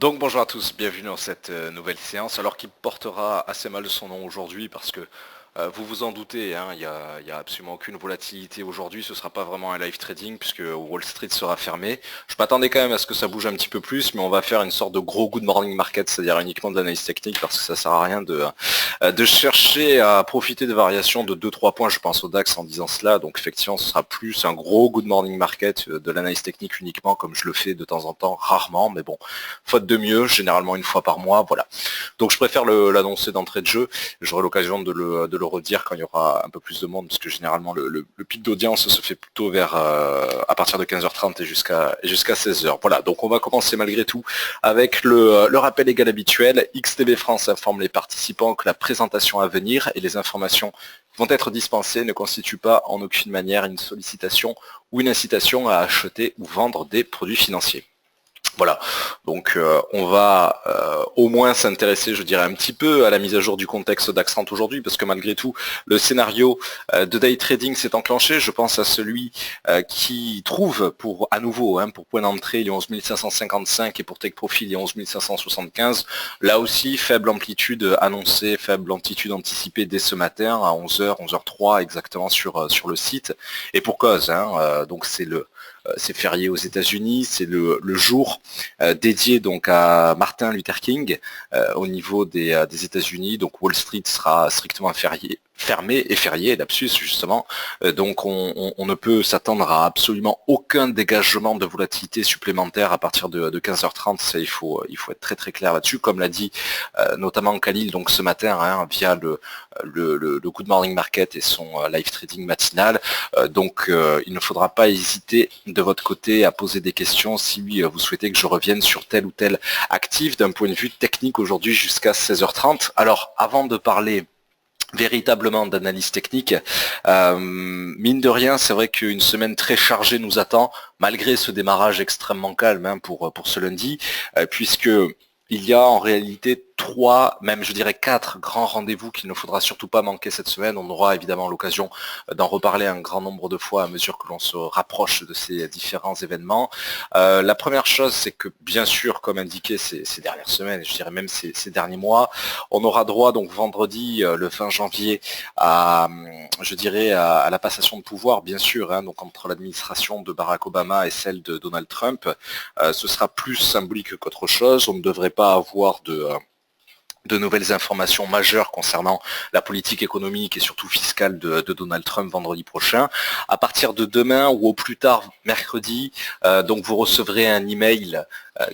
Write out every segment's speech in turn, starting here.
Donc bonjour à tous, bienvenue dans cette nouvelle séance, alors qui portera assez mal son nom aujourd'hui parce que vous vous en doutez, hein, il y a absolument aucune volatilité aujourd'hui, ce ne sera pas vraiment un live trading puisque Wall Street sera fermé. Je m'attendais quand même à ce que ça bouge un petit peu plus, mais on va faire une sorte de gros good morning market, c'est-à-dire uniquement de l'analyse technique parce que ça sert à rien de chercher à profiter de variations de 2-3 points, je pense au DAX en disant cela, donc effectivement ce sera plus un gros good morning market de l'analyse technique uniquement comme je le fais de temps en temps, rarement, mais bon, faute de mieux, généralement une fois par mois, voilà. Donc je préfère l'annoncer d'entrée de jeu. J'aurai l'occasion de le redire quand il y aura un peu plus de monde, parce que généralement le pic d'audience se fait plutôt vers à partir de 15h30 et jusqu'à 16h. Voilà, donc on va commencer malgré tout avec le rappel égal habituel. XTB France informe les participants que la présentation à venir et les informations qui vont être dispensées ne constituent pas en aucune manière une sollicitation ou une incitation à acheter ou vendre des produits financiers. Voilà, donc on va au moins s'intéresser, je dirais, un petit peu à la mise à jour du contexte DAX 30 aujourd'hui, parce que malgré tout, le scénario de day trading s'est enclenché. Je pense à celui qui trouve pour à nouveau, pour point d'entrée, les 11 555 et pour take profit, les 11 575. Là aussi, faible amplitude annoncée, faible amplitude anticipée dès ce matin à 11h, 11h03 exactement sur le site. Et pour cause, donc c'est férié aux États-Unis, c'est le jour dédié donc à Martin Luther King au niveau des États-Unis. Donc Wall Street sera strictement fermé et férié, lapsus justement. Donc on ne peut s'attendre à absolument aucun dégagement de volatilité supplémentaire à partir de 15h30. Ça, il faut être très très clair là-dessus, comme l'a dit notamment Khalil donc ce matin via le Good Morning Market et son live trading matinal. Donc il ne faudra pas hésiter de votre côté à poser des questions si vous souhaitez que je revienne sur tel ou tel actif d'un point de vue technique aujourd'hui jusqu'à 16h30. Alors avant de parler véritablement d'analyse technique, mine de rien, c'est vrai qu'une semaine très chargée nous attend, malgré ce démarrage extrêmement calme pour ce lundi, puisque il y a en réalité 3, même je dirais 4 grands rendez-vous qu'il ne faudra surtout pas manquer cette semaine. On aura évidemment l'occasion d'en reparler un grand nombre de fois à mesure que l'on se rapproche de ces différents événements. La première chose, c'est que bien sûr, comme indiqué ces dernières semaines, et je dirais même ces derniers mois, on aura droit donc vendredi, le 20 janvier, à, je dirais, à la passation de pouvoir, bien sûr, donc entre l'administration de Barack Obama et celle de Donald Trump. Ce sera plus symbolique qu'autre chose. On ne devrait pas avoir de nouvelles informations majeures concernant la politique économique et surtout fiscale de Donald Trump vendredi prochain. À partir de demain ou au plus tard mercredi, donc vous recevrez un email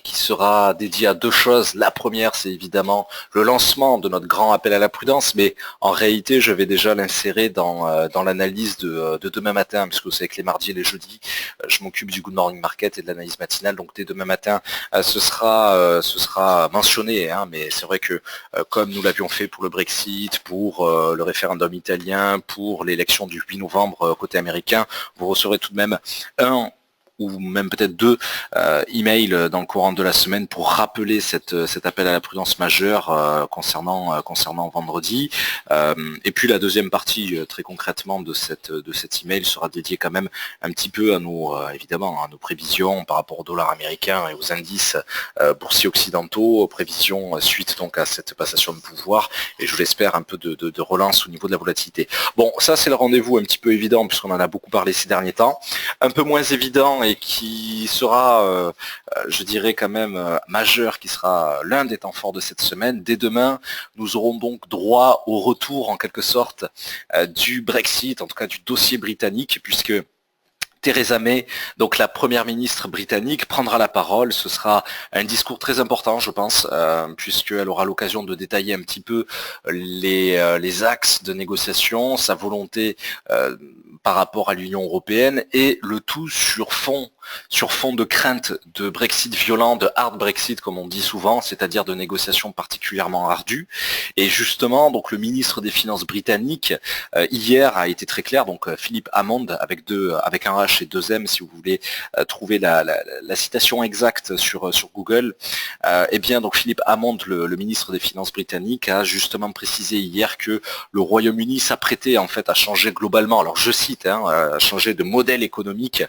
qui sera dédié à 2 choses. La première, c'est évidemment le lancement de notre grand appel à la prudence, mais en réalité, je vais déjà l'insérer dans l'analyse de demain matin, puisque vous savez que les mardis et les jeudis, je m'occupe du Good Morning Market et de l'analyse matinale, donc dès demain matin, ce sera mentionné, mais c'est vrai que comme nous l'avions fait pour le Brexit, pour le référendum italien, pour l'élection du 8 novembre côté américain, vous recevrez tout de même un ou même peut-être 2 emails dans le courant de la semaine pour rappeler cet appel à la prudence majeure concernant vendredi. Et puis la deuxième partie, très concrètement, de cet email sera dédiée quand même un petit peu à évidemment, à nos prévisions par rapport au dollar américain et aux indices boursiers occidentaux, aux prévisions suite donc à cette passation de pouvoir, et je l'espère un peu de relance au niveau de la volatilité. Bon, ça c'est le rendez-vous un petit peu évident puisqu'on en a beaucoup parlé ces derniers temps. Un peu moins évident et qui sera, je dirais quand même majeur, qui sera l'un des temps forts de cette semaine. Dès demain, nous aurons donc droit au retour en quelque sorte du Brexit, en tout cas du dossier britannique, puisque Theresa May, donc la première ministre britannique, prendra la parole. Ce sera un discours très important, je pense, puisqu'elle aura l'occasion de détailler un petit peu les axes de négociation, sa volonté par rapport à l'Union européenne, et le tout sur fond de crainte de Brexit violent, de hard Brexit comme on dit souvent, c'est-à-dire de négociations particulièrement ardues. Et justement, donc le ministre des Finances britannique hier a été très clair, donc Philippe Hammond avec un H et 2 M si vous voulez trouver la citation exacte sur Google. Eh bien donc Philippe Hammond, le ministre des Finances britannique, a justement précisé hier que le Royaume-Uni s'apprêtait en fait à changer globalement, alors je cite, à changer de modèle économique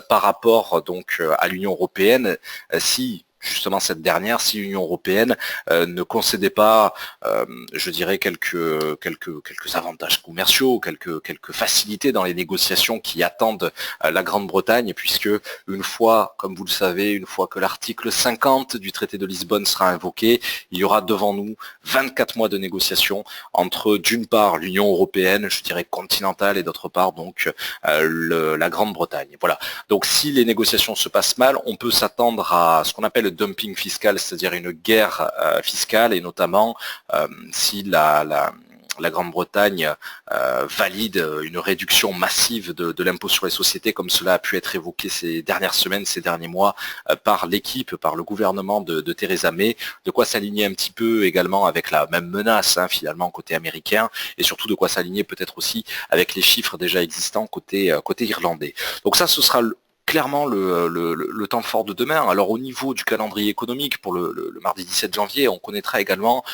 par rapport donc à l'Union européenne si justement cette dernière, si l'Union européenne ne concédait pas, je dirais, quelques avantages commerciaux, quelques facilités dans les négociations qui attendent la Grande-Bretagne, puisque une fois, comme vous le savez, une fois que l'article 50 du traité de Lisbonne sera invoqué, il y aura devant nous 24 mois de négociations entre, d'une part, l'Union européenne, je dirais continentale, et d'autre part, donc, la Grande-Bretagne. Voilà. Donc, si les négociations se passent mal, on peut s'attendre à ce qu'on appelle le dumping fiscal, c'est-à-dire une guerre fiscale, et notamment si la Grande-Bretagne valide une réduction massive de l'impôt sur les sociétés, comme cela a pu être évoqué ces dernières semaines, ces derniers mois, par l'équipe, par le gouvernement de Theresa May, de quoi s'aligner un petit peu également avec la même menace, finalement, côté américain, et surtout de quoi s'aligner peut-être aussi avec les chiffres déjà existants côté irlandais. Donc ça, ce sera clairement le temps fort de demain. Alors au niveau du calendrier économique, pour le mardi 17 janvier, on connaîtra également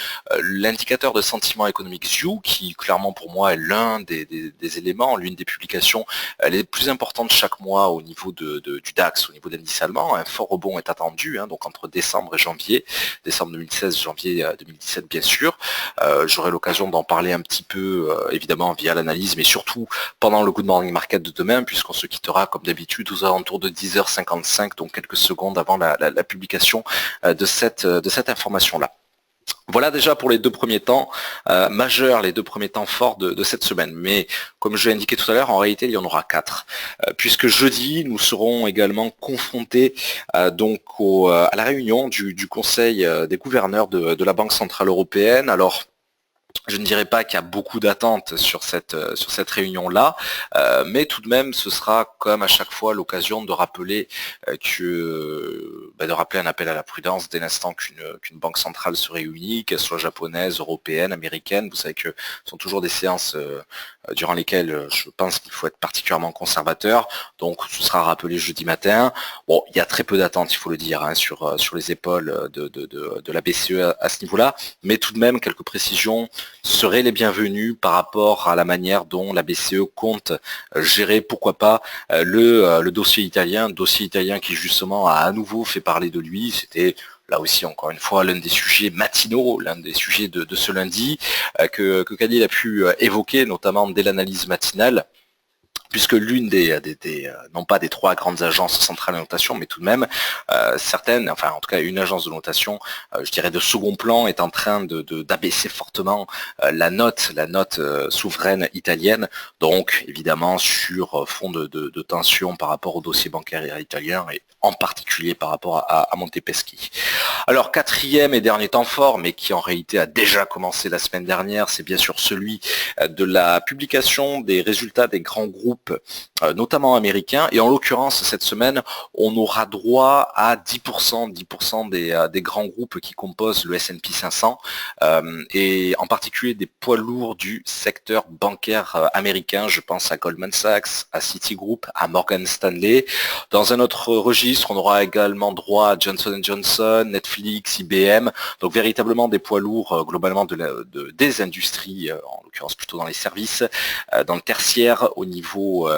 l'indicateur de sentiment économique ZIU, qui clairement pour moi est l'un des éléments, l'une des publications les plus importantes chaque mois au niveau du DAX, au niveau de l'indice allemand. Un fort rebond est attendu, donc entre décembre et janvier, décembre 2016, janvier 2017 bien sûr. J'aurai l'occasion d'en parler un petit peu, évidemment via l'analyse, mais surtout pendant le Good Morning Market de demain, puisqu'on se quittera comme d'habitude aux alentours de 10h55, donc quelques secondes avant la publication de cette information-là. Voilà déjà pour les deux premiers temps majeurs, les deux premiers temps forts de cette semaine. Mais comme je l'ai indiqué tout à l'heure, en réalité, il y en aura 4. Puisque jeudi, nous serons également confrontés donc à la réunion du Conseil des gouverneurs de la Banque Centrale Européenne. Alors, je ne dirais pas qu'il y a beaucoup d'attentes sur cette réunion-là, mais tout de même, ce sera comme à chaque fois l'occasion de rappeler de rappeler un appel à la prudence dès l'instant qu'une banque centrale se réunit, qu'elle soit japonaise, européenne, américaine. Vous savez que ce sont toujours des séances durant lesquelles je pense qu'il faut être particulièrement conservateur. Donc, ce sera rappelé jeudi matin. Bon, il y a très peu d'attentes, il faut le dire, sur les épaules de la BCE à ce niveau-là, mais tout de même, quelques précisions seraient les bienvenus par rapport à la manière dont la BCE compte gérer, pourquoi pas, le dossier italien qui justement a à nouveau fait parler de lui. C'était là aussi, encore une fois, l'un des sujets matinaux, l'un des sujets de ce lundi, que Khalil a pu évoquer, notamment dès l'analyse matinale, puisque l'une non pas des 3 grandes agences centrales de notation, mais tout de même certaines, enfin en tout cas une agence de notation, je dirais de second plan, est en train d'abaisser fortement la note souveraine italienne, donc évidemment sur fond de tension par rapport au dossier bancaire italien, et en particulier par rapport à Montepeschi. Alors, 4e et dernier temps fort, mais qui en réalité a déjà commencé la semaine dernière, c'est bien sûr celui de la publication des résultats des grands groupes, notamment américains. Et en l'occurrence, cette semaine, on aura droit à 10% des grands groupes qui composent le S&P 500, et en particulier des poids lourds du secteur bancaire américain. Je pense à Goldman Sachs, à Citigroup, à Morgan Stanley. Dans un autre registre, on aura également droit à Johnson & Johnson, Netflix, IBM, donc véritablement des poids lourds globalement des industries, en l'occurrence plutôt dans les services, dans le tertiaire au niveau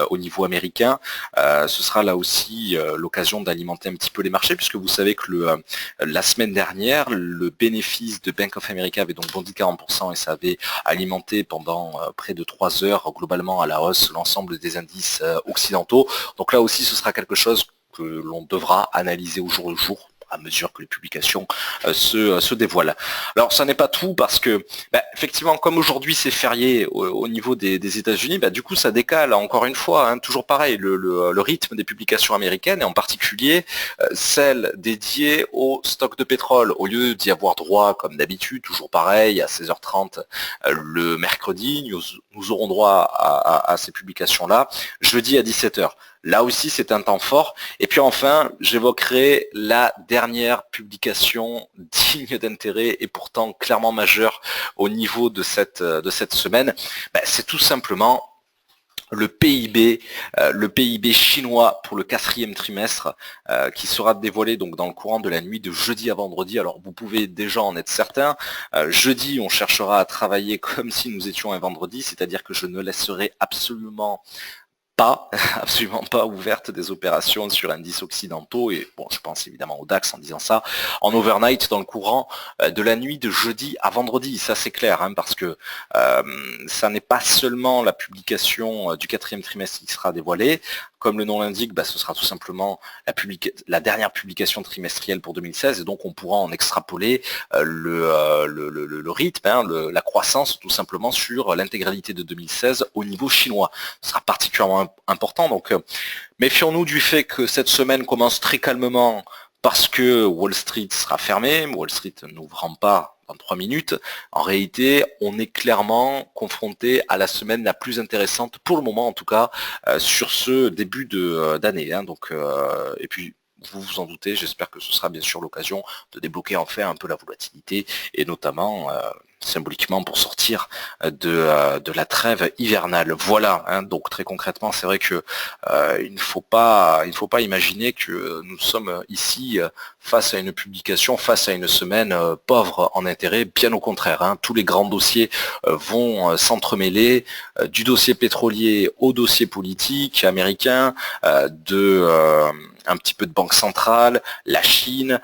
américain. Ce sera là aussi l'occasion d'alimenter un petit peu les marchés, puisque vous savez que la semaine dernière, le bénéfice de Bank of America avait donc bondi 40% et ça avait alimenté pendant près de 3 heures globalement à la hausse l'ensemble des indices occidentaux. Donc là aussi, ce sera quelque chose que l'on devra analyser au jour le jour à mesure que les publications se dévoilent. Alors ça n'est pas tout, parce que effectivement, comme aujourd'hui c'est férié au niveau des États-Unis, du coup ça décale encore une fois, toujours pareil, le rythme des publications américaines, et en particulier celles dédiées au stock de pétrole. Au lieu d'y avoir droit comme d'habitude, toujours pareil, à 16h30 le mercredi, nous aurons droit à ces publications-là jeudi à 17h. Là aussi, c'est un temps fort. Et puis enfin, j'évoquerai la dernière publication digne d'intérêt et pourtant clairement majeure au niveau de cette semaine. C'est tout simplement le PIB chinois pour le 4e trimestre, qui sera dévoilé donc dans le courant de la nuit de jeudi à vendredi. Alors vous pouvez déjà en être certain, jeudi on cherchera à travailler comme si nous étions un vendredi, c'est-à-dire que je ne laisserai absolument pas, absolument pas ouverte des opérations sur indices occidentaux, et bon, je pense évidemment au DAX en disant ça, en overnight dans le courant de la nuit de jeudi à vendredi. Ça c'est clair, hein, parce que ça n'est pas seulement la publication du quatrième trimestre qui sera dévoilée. Comme le nom l'indique, ce sera tout simplement la dernière publication trimestrielle pour 2016, et donc on pourra en extrapoler le rythme, hein, la croissance tout simplement sur l'intégralité de 2016 au niveau chinois. Ce sera particulièrement important, donc méfions-nous du fait que cette semaine commence très calmement parce que Wall Street sera fermé, Wall Street n'ouvrant pas dans 3 minutes. En réalité, on est clairement confronté à la semaine la plus intéressante, pour le moment en tout cas, sur ce début d'année. Hein, donc, et puis, vous vous en doutez, j'espère que ce sera bien sûr l'occasion de débloquer enfin un peu la volatilité, et notamment symboliquement pour sortir de la trêve hivernale. Voilà, hein, donc très concrètement, c'est vrai que il ne faut pas imaginer que nous sommes ici face à une publication, face à une semaine pauvre en intérêt, bien au contraire. Hein, tous les grands dossiers vont s'entremêler, du dossier pétrolier au dossier politique américain, un petit peu de banque centrale, la Chine,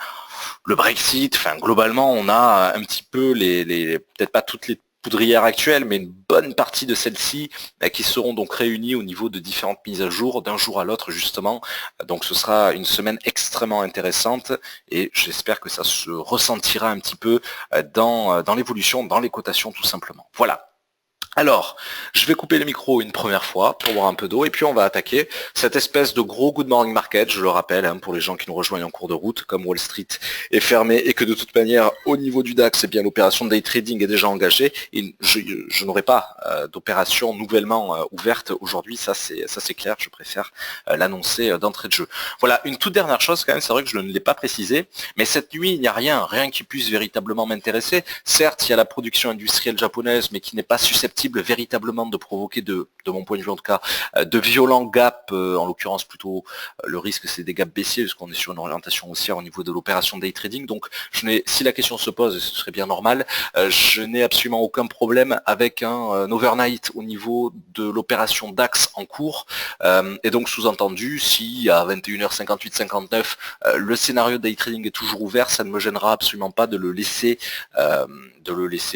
le Brexit. Enfin, globalement, on a un petit peu peut-être pas toutes les poudrières actuelles, mais une bonne partie de celles-ci qui seront donc réunies au niveau de différentes mises à jour d'un jour à l'autre justement. Donc ce sera une semaine extrêmement intéressante, et j'espère que ça se ressentira un petit peu dans l'évolution, dans les cotations tout simplement. Voilà. Alors, je vais couper le micro une première fois pour boire un peu d'eau, et puis on va attaquer cette espèce de gros good morning market, je le rappelle, hein, pour les gens qui nous rejoignent en cours de route, comme Wall Street est fermé et que de toute manière, au niveau du DAX, eh bien l'opération de day trading est déjà engagée, et je n'aurai pas d'opération nouvellement ouverte aujourd'hui, ça c'est clair, je préfère l'annoncer d'entrée de jeu. Voilà, une toute dernière chose quand même, c'est vrai que je ne l'ai pas précisé, mais cette nuit, il n'y a rien qui puisse véritablement m'intéresser. Certes, il y a la production industrielle japonaise, mais qui n'est pas susceptible véritablement de provoquer, de mon point de vue en tout cas, de violents gaps, en l'occurrence plutôt le risque c'est des gaps baissiers, puisqu'on est sur une orientation haussière au niveau de l'opération day trading. Donc si la question se pose, et ce serait bien normal, je n'ai absolument aucun problème avec un overnight au niveau de l'opération DAX en cours, et donc sous-entendu, si à 21h58 59 le scénario day trading est toujours ouvert, ça ne me gênera absolument pas de le laisser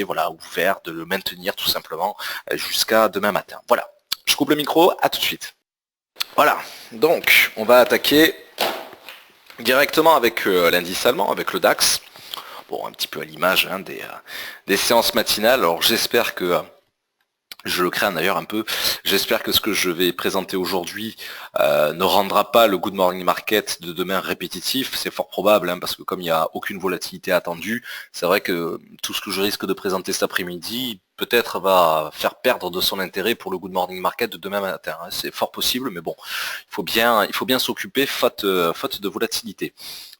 voilà, ouvert, de le maintenir tout simplement jusqu'à demain matin. Voilà, je coupe le micro, à tout de suite. Voilà, donc on va attaquer directement avec l'indice allemand, avec le DAX. Bon, un petit peu à l'image hein, des séances matinales. Alors j'espère que je le crains d'ailleurs un peu. J'espère que ce que je vais présenter aujourd'hui ne rendra pas le good morning market de demain répétitif. C'est fort probable, hein, parce que comme il n'y a aucune volatilité attendue, c'est vrai que tout ce que je risque de présenter cet après-midi peut-être va faire perdre de son intérêt pour le good morning market de demain matin. Hein. C'est fort possible, mais bon, il faut bien s'occuper faute de volatilité.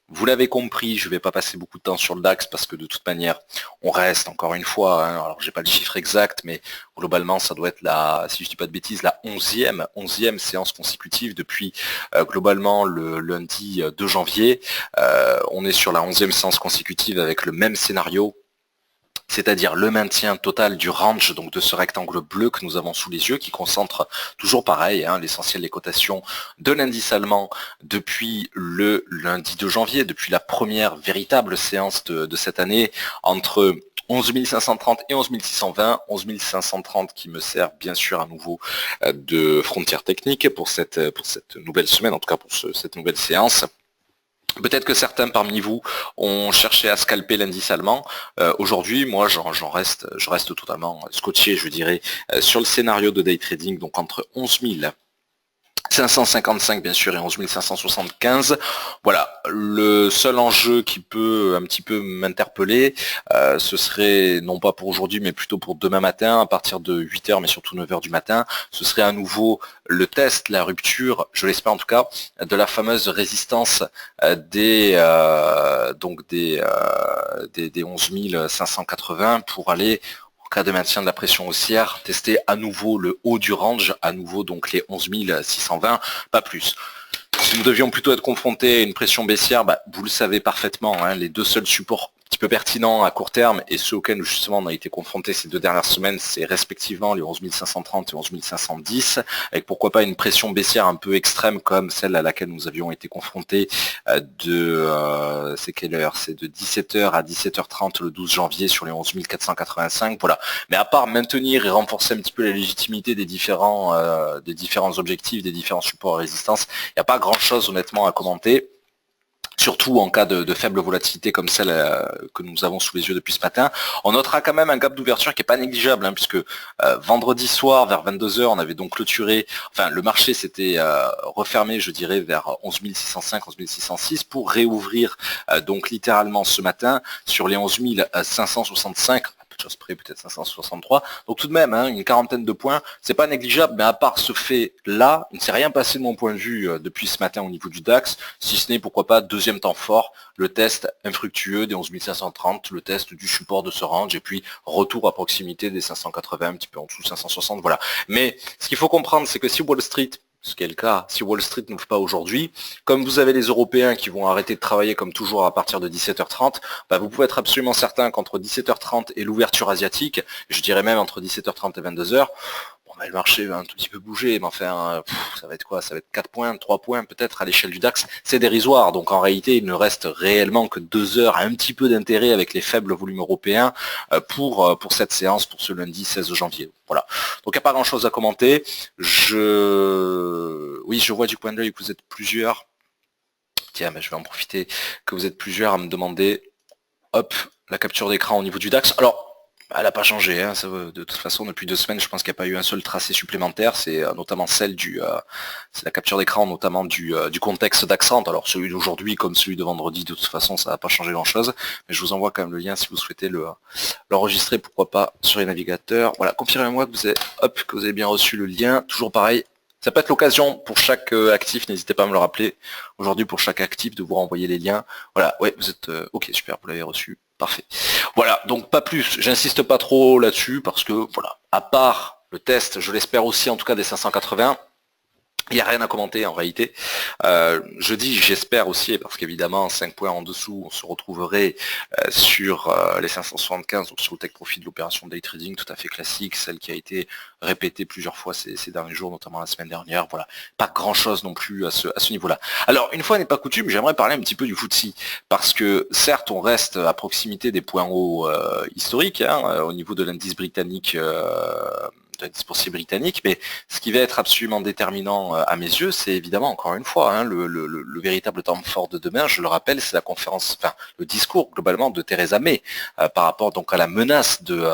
Vous l'avez compris, je ne vais pas passer beaucoup de temps sur le DAX parce que de toute manière, on reste encore une fois, hein, alors j'ai pas le chiffre exact, mais globalement ça doit être si je dis pas de bêtises, la 11e séance consécutive depuis globalement le lundi 2 janvier. On est sur la 11e séance consécutive avec le même scénario, c'est-à-dire le maintien total du range, donc de ce rectangle bleu que nous avons sous les yeux, qui concentre toujours pareil, hein, l'essentiel des cotations de l'indice allemand depuis le lundi 2 janvier, depuis la première véritable séance de cette année, entre 11 530 et 11 620, 11 530 qui me sert bien sûr à nouveau de frontière technique pour cette nouvelle semaine, en tout cas pour cette nouvelle séance. Peut-être que certains parmi vous ont cherché à scalper l'indice allemand. Aujourd'hui, moi, je reste totalement scotché, je dirais, sur le scénario de day trading, donc entre 11 555 bien sûr et 11 575. Voilà, le seul enjeu qui peut un petit peu m'interpeller, ce serait non pas pour aujourd'hui mais plutôt pour demain matin à partir de 8h mais surtout 9h du matin, ce serait à nouveau le test, la rupture, je l'espère en tout cas, de la fameuse résistance des 11 580 pour aller cas de maintien de la pression haussière, tester à nouveau le haut du range, à nouveau donc les 11 620, pas plus. Si nous devions plutôt être confrontés à une pression baissière, vous le savez parfaitement, hein, les deux seuls supports un petit peu pertinents à court terme et ceux auxquels justement on a été confronté ces 2 dernières semaines, c'est respectivement les 11 530 et 11 510, avec pourquoi pas une pression baissière un peu extrême comme celle à laquelle nous avions été confrontés c'est quelle heure? C'est de 17h à 17h30 le 12 janvier sur les 11 485, voilà. Mais à part maintenir et renforcer un petit peu la légitimité des différents objectifs, des différents supports et résistances, il n'y a pas grand chose honnêtement à commenter. Surtout en cas de faible volatilité comme celle que nous avons sous les yeux depuis ce matin. On notera quand même un gap d'ouverture qui n'est pas négligeable, puisque vendredi soir vers 22h, on avait donc clôturé, enfin le marché s'était refermé, je dirais, vers 11 605, 11 606 pour réouvrir donc littéralement ce matin sur les 11 565. Chose près, peut-être 563. Donc tout de même, une quarantaine de points, c'est pas négligeable, mais à part ce fait-là, il ne s'est rien passé de mon point de vue depuis ce matin au niveau du DAX, si ce n'est, pourquoi pas, deuxième temps fort, le test infructueux des 11 530, le test du support de ce range, et puis retour à proximité des 580, un petit peu en dessous, 560, voilà. Mais ce qu'il faut comprendre, c'est que si Wall Street, ce qui est le cas, si Wall Street n'ouvre pas aujourd'hui, comme vous avez les Européens qui vont arrêter de travailler comme toujours à partir de 17h30, vous pouvez être absolument certain qu'entre 17h30 et l'ouverture asiatique, je dirais même entre 17h30 et 22h, le marché va un tout petit peu bouger, mais enfin, ça va être quoi? Ça va être 4 points, 3 points peut-être à l'échelle du DAX, c'est dérisoire, donc en réalité il ne reste réellement que 2 heures, un petit peu d'intérêt avec les faibles volumes européens pour cette séance, pour ce lundi 16 janvier. Voilà. Donc il n'y a pas grand chose à commenter. Oui, je vois du coin de l'œil que vous êtes plusieurs. Tiens, mais je vais en profiter que vous êtes plusieurs à me demander, hop, la capture d'écran au niveau du DAX. Alors, elle n'a pas changé, de toute façon depuis 2 semaines je pense qu'il n'y a pas eu un seul tracé supplémentaire, c'est notamment celle c'est la capture d'écran notamment du contexte d'Accent, alors celui d'aujourd'hui comme celui de vendredi, de toute façon ça n'a pas changé grand chose, mais je vous envoie quand même le lien si vous souhaitez l'enregistrer, pourquoi pas sur les navigateurs. Voilà, confirmez-moi que vous avez bien reçu le lien, toujours pareil. Ça peut être l'occasion pour chaque actif, n'hésitez pas à me le rappeler, aujourd'hui pour chaque actif de vous renvoyer les liens. Voilà, ouais, vous êtes ok, super, vous l'avez reçu, parfait. Voilà, donc pas plus, j'insiste pas trop là-dessus parce que voilà, à part le test, je l'espère aussi en tout cas des 580, il n'y a rien à commenter en réalité. Je dis j'espère aussi parce qu'évidemment 5 points en dessous on se retrouverait sur les 575, donc sur le take profit de l'opération day trading tout à fait classique, celle qui a été répétée plusieurs fois ces derniers jours, notamment la semaine dernière. Voilà, pas grand chose non plus à ce niveau-là. Alors une fois n'est pas coutume, j'aimerais parler un petit peu du FTSE parce que certes on reste à proximité des points hauts historiques au niveau de l'indice britannique. De l'indice boursier britannique, mais ce qui va être absolument déterminant à mes yeux, c'est évidemment, encore une fois, le véritable temps fort de demain, je le rappelle, c'est la conférence, enfin, le discours globalement de Theresa May par rapport donc à la menace de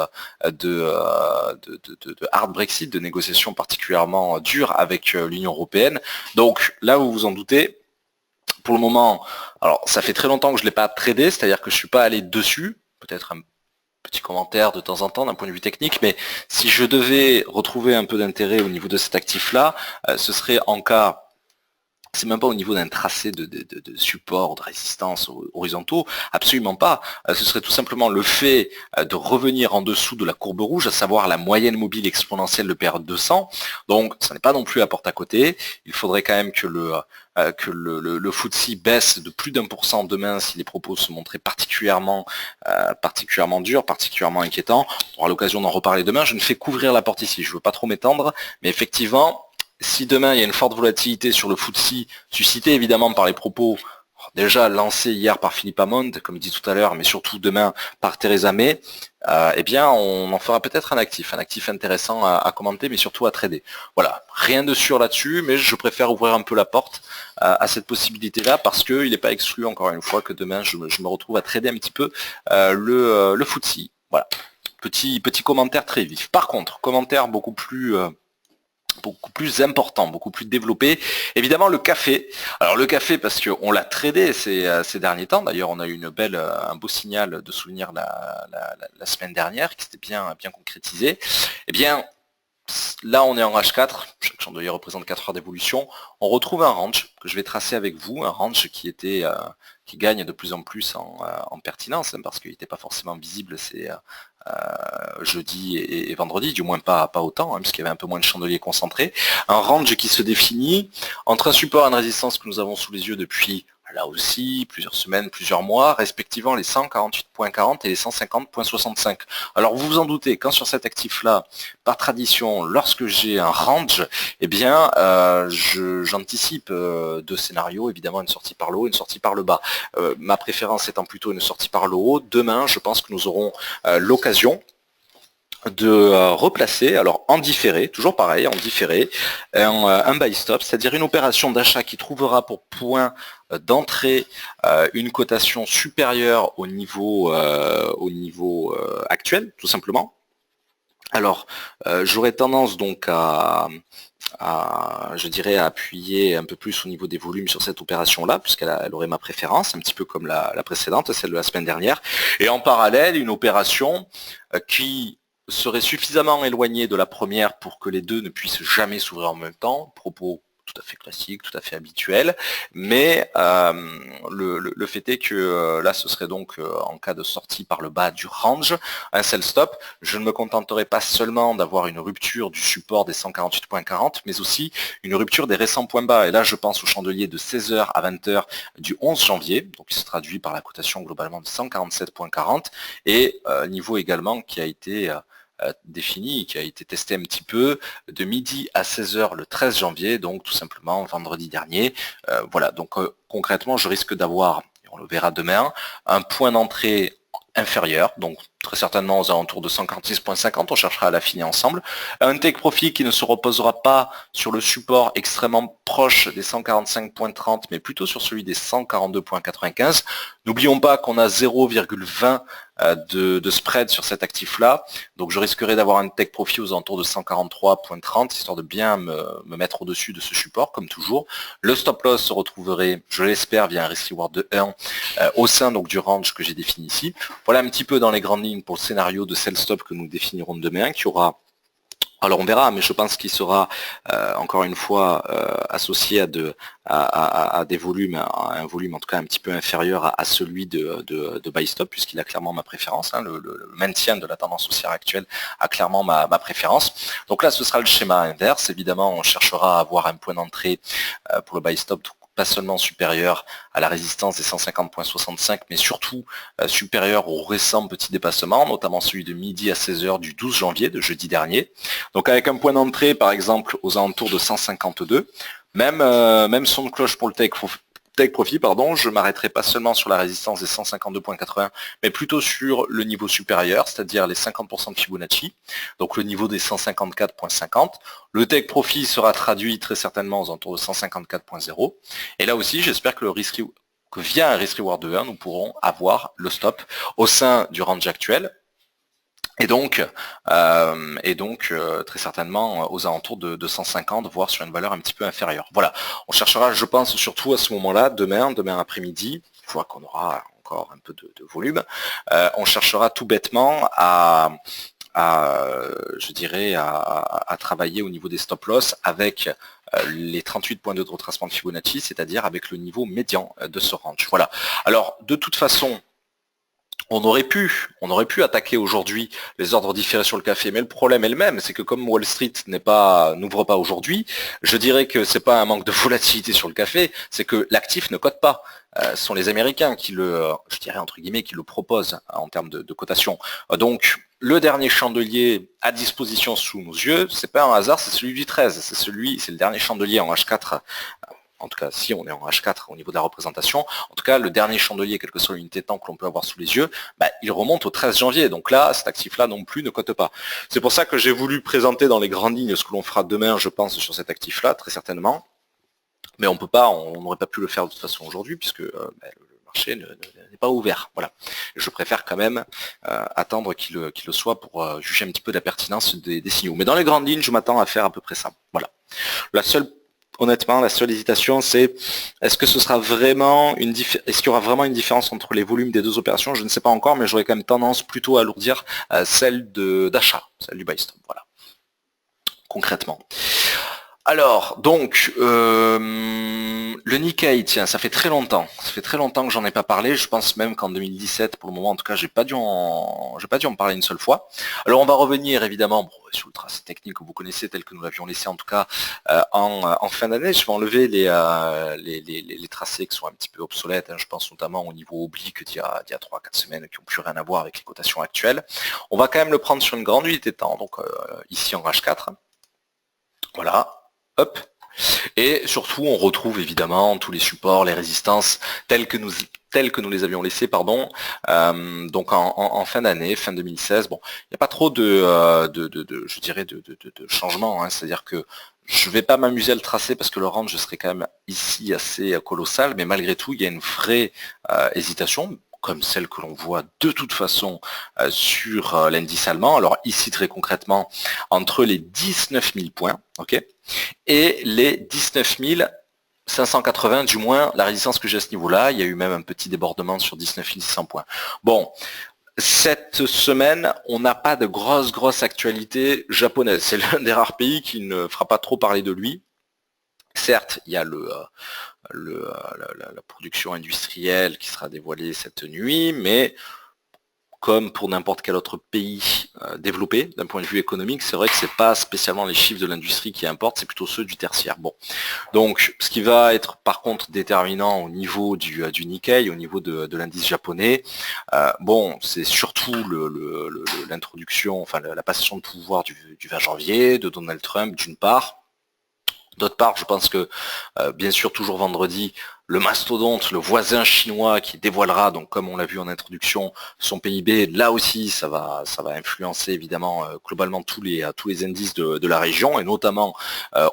hard Brexit, de négociations particulièrement dures avec l'Union européenne. Donc là, vous vous en doutez, pour le moment, alors ça fait très longtemps que je ne l'ai pas tradé, c'est-à-dire que je ne suis pas allé dessus, peut-être un petit commentaire de temps en temps d'un point de vue technique, mais si je devais retrouver un peu d'intérêt au niveau de cet actif-là, ce serait en cas, c'est même pas au niveau d'un tracé de support, de résistance horizontaux, absolument pas. Ce serait tout simplement le fait de revenir en dessous de la courbe rouge, à savoir la moyenne mobile exponentielle de période 200. Donc, ça n'est pas non plus à porte à côté. Il faudrait quand même que le FTSE baisse de plus d'1% demain si les propos se montraient particulièrement durs, particulièrement inquiétants. On aura l'occasion d'en reparler demain. Je ne fais qu'ouvrir la porte ici. Je ne veux pas trop m'étendre, mais effectivement, si demain il y a une forte volatilité sur le FTSE, suscitée évidemment par les propos déjà lancés hier par Philippe Hammond, comme dit tout à l'heure, mais surtout demain par Theresa May, eh bien on en fera peut-être un actif intéressant à commenter, mais surtout à trader. Voilà, rien de sûr là-dessus, mais je préfère ouvrir un peu la porte à cette possibilité-là, parce qu'il n'est pas exclu, encore une fois, que demain je me retrouve à trader un petit peu le FTSE. Voilà, petit commentaire très vif. Par contre, commentaire beaucoup plus important, beaucoup plus développé. Évidemment, le café. Alors le café, parce qu'on l'a tradé ces derniers temps. D'ailleurs, on a eu un beau signal de souvenir la semaine dernière, qui s'était bien concrétisé. Eh bien, là, on est en H4. Chaque chandelier représente 4 heures d'évolution. On retrouve un range que je vais tracer avec vous, un range qui gagne de plus en plus en pertinence, parce qu'il n'était pas forcément visible jeudi et vendredi, du moins pas autant, puisqu'il y avait un peu moins de chandeliers concentrés. Un range qui se définit entre un support et une résistance que nous avons sous les yeux depuis là aussi, plusieurs semaines, plusieurs mois, respectivement les 148.40 et les 150.65. Alors vous vous en doutez, quand sur cet actif-là, par tradition, lorsque j'ai un range, eh bien, j'anticipe deux scénarios, évidemment une sortie par le haut, une sortie par le bas. Ma préférence étant plutôt une sortie par le haut. Demain, je pense que nous aurons l'occasion de replacer, alors en différé, toujours pareil, en différé, un buy stop, c'est-à-dire une opération d'achat qui trouvera pour point d'entrée une cotation supérieure au niveau actuel, tout simplement. Alors, j'aurais tendance donc je dirais, à appuyer un peu plus au niveau des volumes sur cette opération-là, puisqu'elle aurait ma préférence, un petit peu comme la précédente, celle de la semaine dernière. Et en parallèle, une opération qui serait suffisamment éloignée de la première pour que les deux ne puissent jamais s'ouvrir en même temps, propos tout à fait classique, tout à fait habituel, mais le fait est que là ce serait donc en cas de sortie par le bas du range, un sell stop, je ne me contenterai pas seulement d'avoir une rupture du support des 148.40, mais aussi une rupture des récents points bas, et là je pense au chandelier de 16h à 20h du 11 janvier, donc qui se traduit par la cotation globalement de 147.40, et niveau également qui a été défini, qui a été testé un petit peu, de midi à 16h le 13 janvier, donc tout simplement vendredi dernier. Voilà, donc concrètement, je risque d'avoir, et on le verra demain, un point d'entrée inférieur, donc très certainement aux alentours de 146.50, on cherchera à l'affiner ensemble. Un take profit qui ne se reposera pas sur le support extrêmement proche des 145.30, mais plutôt sur celui des 142.95. N'oublions pas qu'on a 0,20 de spread sur cet actif-là, donc je risquerai d'avoir un take profit aux alentours de 143.30, histoire de bien me mettre au-dessus de ce support, comme toujours. Le stop loss se retrouverait, je l'espère, via un risk reward de 1 au sein donc du range que j'ai défini ici. Voilà un petit peu dans les grandes lignes pour le scénario de sell stop que nous définirons demain, qui aura, alors on verra, mais je pense qu'il sera encore une fois associé à des volumes, à un volume en tout cas un petit peu inférieur à celui de buy stop, puisqu'il a clairement ma préférence, hein, le maintien de la tendance haussière actuelle a clairement ma préférence. Donc là ce sera le schéma inverse, évidemment on cherchera à avoir un point d'entrée pour le buy stop pas seulement supérieur à la résistance des 150.65, mais surtout supérieur aux récents petits dépassements, notamment celui de midi à 16h du 12 janvier, de jeudi dernier. Donc avec un point d'entrée, par exemple, aux alentours de 152, même son de cloche pour le take profit, pardon, je m'arrêterai pas seulement sur la résistance des 152.80, mais plutôt sur le niveau supérieur, c'est-à-dire les 50% de Fibonacci, donc le niveau des 154.50. Le take profit sera traduit très certainement aux alentours de 154.0. Et là aussi, j'espère que via un risk reward de 1, nous pourrons avoir le stop au sein du range actuel. Et donc très certainement aux alentours de 150, voire sur une valeur un petit peu inférieure. Voilà, on cherchera, je pense, surtout à ce moment-là, demain après-midi, une fois qu'on aura encore un peu de volume, on cherchera tout bêtement je dirais, à travailler au niveau des stop-loss avec les 38 points de retracement de Fibonacci, c'est-à-dire avec le niveau médian de ce range. Voilà. Alors, de toute façon, on aurait pu attaquer aujourd'hui les ordres différés sur le café, mais le problème est le même, c'est que comme Wall Street n'ouvre pas aujourd'hui, je dirais que c'est pas un manque de volatilité sur le café, c'est que l'actif ne cote pas. Ce sont les Américains qui je dirais entre guillemets, qui le proposent en termes de cotation. Donc le dernier chandelier à disposition sous nos yeux, c'est pas un hasard, c'est celui du 13, c'est le dernier chandelier en H4. En tout cas, si on est en H4 au niveau de la représentation, en tout cas, le dernier chandelier, quelle que soit l'unité de temps que l'on peut avoir sous les yeux, il remonte au 13 janvier. Donc là, cet actif-là non plus ne cote pas. C'est pour ça que j'ai voulu présenter dans les grandes lignes ce que l'on fera demain, je pense, sur cet actif-là, très certainement. Mais on n'aurait pas pu le faire de toute façon aujourd'hui, puisque le marché n'est pas ouvert. Voilà. Je préfère quand même attendre qu'il le soit pour juger un petit peu de la pertinence des signaux. Mais dans les grandes lignes, je m'attends à faire à peu près ça. Voilà. Honnêtement, la seule hésitation, c'est est-ce que ce sera vraiment est-ce qu'il y aura vraiment une différence entre les volumes des deux opérations? Je ne sais pas encore, mais j'aurais quand même tendance plutôt à alourdir celle d'achat, celle du buy stop. Voilà. Concrètement. Alors, donc, le Nikkei, tiens, ça fait très longtemps. Ça fait très longtemps que j'en ai pas parlé. Je pense même qu'en 2017, pour le moment, en tout cas, j'ai pas dû en parler une seule fois. Alors, on va revenir, évidemment, sur le tracé technique que vous connaissez tel que nous l'avions laissé en tout cas en fin d'année. Je vais enlever les tracés qui sont un petit peu obsolètes, hein. Je pense notamment au niveau oblique d'il y a 3-4 semaines qui n'ont plus rien à voir avec les cotations actuelles. On va quand même le prendre sur une grande unité de temps, donc ici en H4. Voilà, hop. Et surtout, on retrouve évidemment tous les supports, les résistances telles que nous les avions laissés, pardon. Donc en fin d'année, fin 2016. Bon, il n'y a pas trop je dirais de changements, hein. C'est-à-dire que je ne vais pas m'amuser à le tracer parce que le range serait quand même ici assez colossal, mais malgré tout, il y a une vraie hésitation, comme celle que l'on voit de toute façon sur l'indice allemand. Alors ici, très concrètement, entre les 19 000 points, ok, et les 19 580, du moins la résistance que j'ai à ce niveau-là. Il y a eu même un petit débordement sur 19 600 points. Bon, cette semaine, on n'a pas de grosse actualité japonaise. C'est l'un des rares pays qui ne fera pas trop parler de lui. Certes, il y a la production industrielle qui sera dévoilée cette nuit, mais comme pour n'importe quel autre pays développé d'un point de vue économique, c'est vrai que c'est pas spécialement les chiffres de l'industrie qui importent, c'est plutôt ceux du tertiaire. Bon, donc ce qui va être par contre déterminant au niveau du Nikkei, au niveau de l'indice japonais, bon, c'est surtout l'introduction, enfin la passation de pouvoir du 20 janvier de Donald Trump d'une part. D'autre part, je pense que, bien sûr, toujours vendredi, le mastodonte, le voisin chinois qui dévoilera, donc comme on l'a vu en introduction, son PIB, là aussi, ça va influencer évidemment globalement tous les indices de la région, et notamment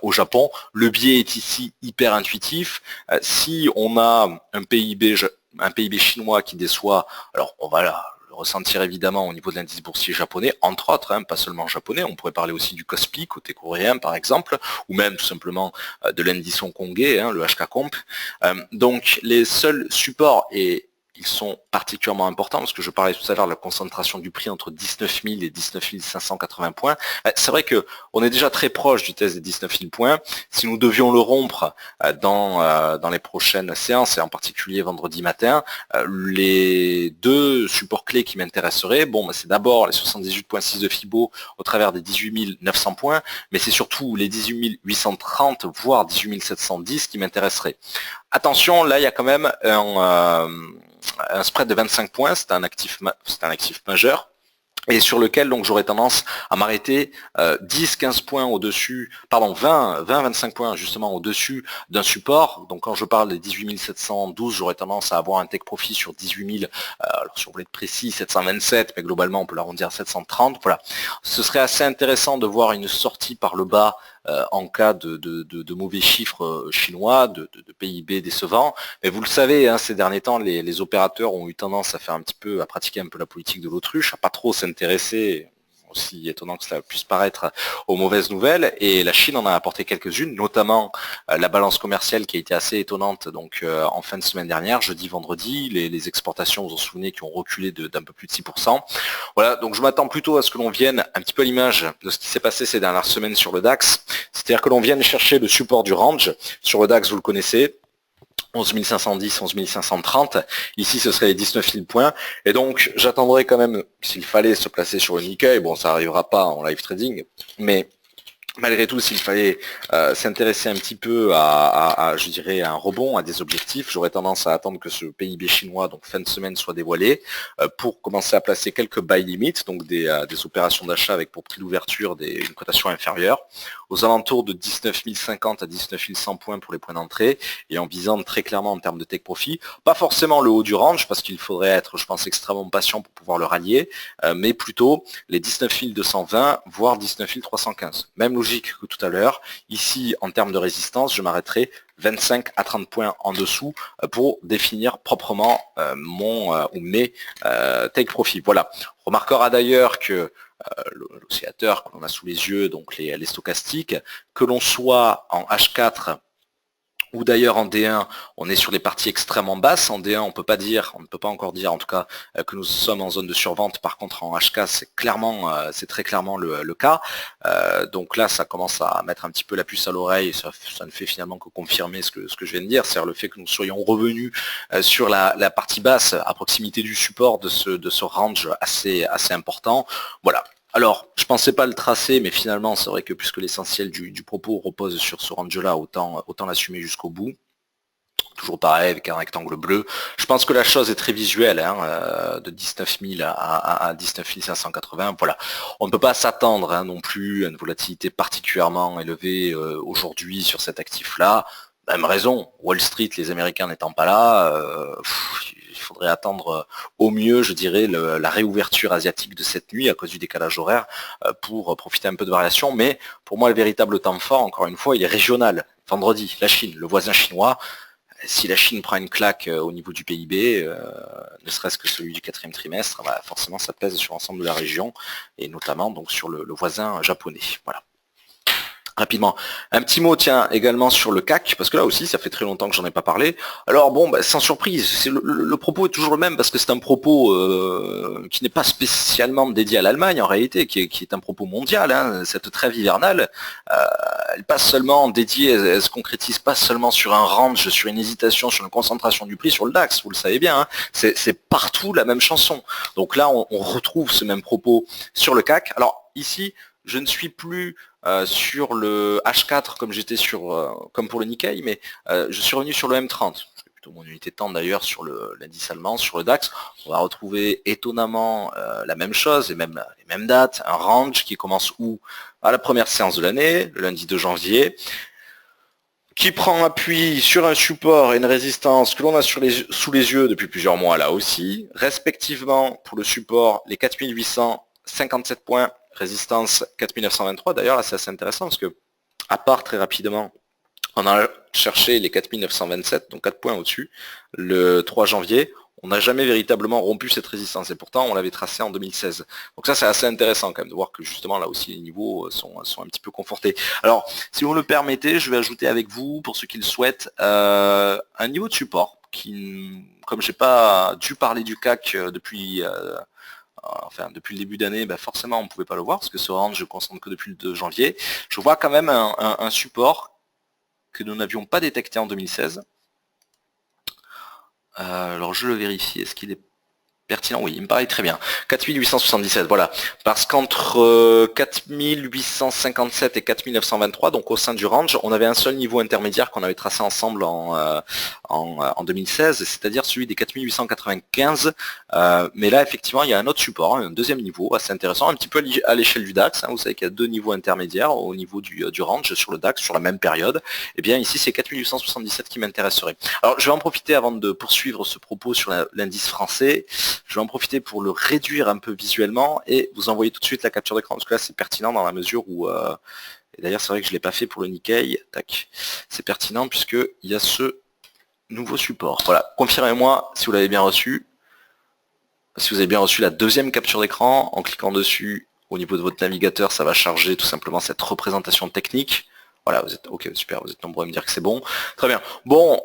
au Japon. Le biais est ici hyper intuitif. Si on a un PIB chinois qui déçoit, alors on va là ressentir évidemment au niveau de l'indice boursier japonais, entre autres, hein, pas seulement japonais, on pourrait parler aussi du Kospi côté coréen par exemple, ou même tout simplement de l'indice hongkongais, hein, le HK Comp. Donc les seuls supports, et ils sont particulièrement importants, parce que je parlais tout à l'heure de la concentration du prix entre 19 000 et 19 580 points. C'est vrai qu'on est déjà très proche du test des 19 000 points. Si nous devions le rompre dans les prochaines séances, et en particulier vendredi matin, les deux supports clés qui m'intéresseraient, bon, c'est d'abord les 78,6 de Fibo au travers des 18 900 points, mais c'est surtout les 18 830, voire 18 710 qui m'intéresseraient. Attention, là, il y a quand même un spread de 25 points, c'est un actif majeur, et sur lequel donc j'aurais tendance à m'arrêter 10-15 points au-dessus, pardon, 20-25 points justement au-dessus d'un support. Donc quand je parle des 18 712, j'aurais tendance à avoir un take profit sur 18 000, alors si on voulait être précis, 727, mais globalement on peut l'arrondir à 730. Voilà, ce serait assez intéressant de voir une sortie par le bas en cas de mauvais chiffres chinois, de PIB décevant. Mais vous le savez, hein, ces derniers temps, les opérateurs ont eu tendance à faire à pratiquer un peu la politique de l'autruche, à pas trop s'intéresser, aussi étonnant que cela puisse paraître, aux mauvaises nouvelles, et la Chine en a apporté quelques-unes, notamment la balance commerciale qui a été assez étonnante donc en fin de semaine dernière, jeudi, vendredi, les exportations, vous vous en souvenez, qui ont reculé d'un peu plus de 6%. Voilà, donc je m'attends plutôt à ce que l'on vienne un petit peu à l'image de ce qui s'est passé ces dernières semaines sur le DAX, c'est-à-dire que l'on vienne chercher le support du range. Sur le DAX, vous le connaissez, 11 510, 11 530. Ici, ce serait les 19 000 points. Et donc, j'attendrai quand même, s'il fallait se placer sur une Nikkei, bon, ça n'arrivera pas en live trading, mais malgré tout, s'il fallait s'intéresser un petit peu je dirais, à un rebond, à des objectifs, j'aurais tendance à attendre que ce PIB chinois, donc fin de semaine, soit dévoilé, pour commencer à placer quelques buy limits, donc des opérations d'achat avec pour prix d'ouverture une cotation inférieure, aux alentours de 19 050 à 19 100 points pour les points d'entrée, et en visant très clairement en termes de take profit, pas forcément le haut du range, parce qu'il faudrait être, je pense, extrêmement patient pour pouvoir le rallier, mais plutôt les 19 220, voire 19 315. Même logique que tout à l'heure. Ici, en termes de résistance, je m'arrêterai 25 à 30 points en dessous pour définir proprement mes take profit. Voilà. On remarquera d'ailleurs que l'oscillateur que l'on a sous les yeux, donc les stochastiques, que l'on soit en H4 ou d'ailleurs en D1, on est sur des parties extrêmement basses. En D1, on ne peut pas encore dire en tout cas que nous sommes en zone de survente. Par contre, en HK, c'est très clairement le cas. Donc là, ça commence à mettre un petit peu la puce à l'oreille. Ça ne fait finalement que confirmer ce que je viens de dire, c'est-à-dire le fait que nous soyons revenus sur la partie basse, à proximité du support de ce range assez important. Voilà. Alors, je pensais pas le tracer, mais finalement, c'est vrai que puisque l'essentiel du propos repose sur ce range-là, autant l'assumer jusqu'au bout. Toujours pareil, avec un rectangle bleu. Je pense que la chose est très visuelle, hein, de 19 000 à 19 580. Voilà. On ne peut pas s'attendre non plus à une volatilité particulièrement élevée aujourd'hui sur cet actif-là. Même raison, Wall Street, les Américains n'étant pas là, il faudrait attendre au mieux, je dirais, la réouverture asiatique de cette nuit à cause du décalage horaire pour profiter un peu de variation. Mais pour moi, le véritable temps fort, encore une fois, il est régional. Vendredi, la Chine, le voisin chinois. Si la Chine prend une claque au niveau du PIB, ne serait-ce que celui du quatrième trimestre, bah, forcément ça pèse sur l'ensemble de la région, et notamment donc sur le voisin japonais. Voilà. Rapidement, un petit mot tiens également sur le CAC, parce que là aussi ça fait très longtemps que j'en ai pas parlé. Alors bon, bah, sans surprise, le propos est toujours le même, parce que c'est un propos qui n'est pas spécialement dédié à l'Allemagne en réalité, qui est un propos mondial, hein. Cette trêve hivernale, elle passe seulement dédiée, elle se concrétise pas seulement sur un range, sur une hésitation, sur une concentration du prix sur le DAX, vous le savez bien, hein. C'est partout la même chanson. Donc là on retrouve ce même propos sur le CAC. Alors ici, je ne suis plus sur le H4 comme j'étais sur comme pour le Nikkei, mais je suis revenu sur le M30. C'est plutôt mon unité de temps d'ailleurs sur l'indice allemand, sur le DAX. On va retrouver étonnamment la même chose, les mêmes dates, un range qui commence où? À la première séance de l'année, le lundi 2 janvier, qui prend appui sur un support et une résistance que l'on a sous les yeux depuis plusieurs mois là aussi, respectivement pour le support les 4857 points, résistance 4923. D'ailleurs là c'est assez intéressant parce que, à part très rapidement, on a cherché les 4927, donc 4 points au-dessus, le 3 janvier, on n'a jamais véritablement rompu cette résistance, et pourtant on l'avait tracée en 2016. Donc ça c'est assez intéressant quand même de voir que justement là aussi les niveaux sont un petit peu confortés. Alors si vous me le permettez, je vais ajouter avec vous, pour ceux qui le souhaitent, un niveau de support, qui, comme je n'ai pas dû parler du CAC depuis le début d'année, forcément on ne pouvait pas le voir, parce que ce range je ne concentre que depuis le 2 janvier. Je vois quand même un support que nous n'avions pas détecté en 2016. Alors je le vérifie, est-ce qu'il est pertinent? Oui, il me paraît très bien. 4877, voilà. Parce qu'entre 4857 et 4923, donc au sein du range, on avait un seul niveau intermédiaire qu'on avait tracé ensemble en 2016, c'est-à-dire celui des 4895. Mais là, effectivement, il y a un autre support, un deuxième niveau assez intéressant, un petit peu à l'échelle du DAX. Vous savez qu'il y a deux niveaux intermédiaires au niveau du range sur le DAX sur la même période. Et bien ici, c'est 4877 qui m'intéresserait. Alors, je vais en profiter avant de poursuivre ce propos sur l'indice français. Je vais en profiter pour le réduire un peu visuellement et vous envoyer tout de suite la capture d'écran, parce que là c'est pertinent dans la mesure où, et d'ailleurs c'est vrai que je ne l'ai pas fait pour le Nikkei, tac, c'est pertinent puisqu'il y a ce nouveau support. Voilà, confirmez-moi si vous l'avez bien reçu, si vous avez bien reçu la deuxième capture d'écran. En cliquant dessus, au niveau de votre navigateur, ça va charger tout simplement cette représentation technique. Voilà, vous êtes ok, super, vous êtes nombreux à me dire que c'est bon. Très bien. Bon,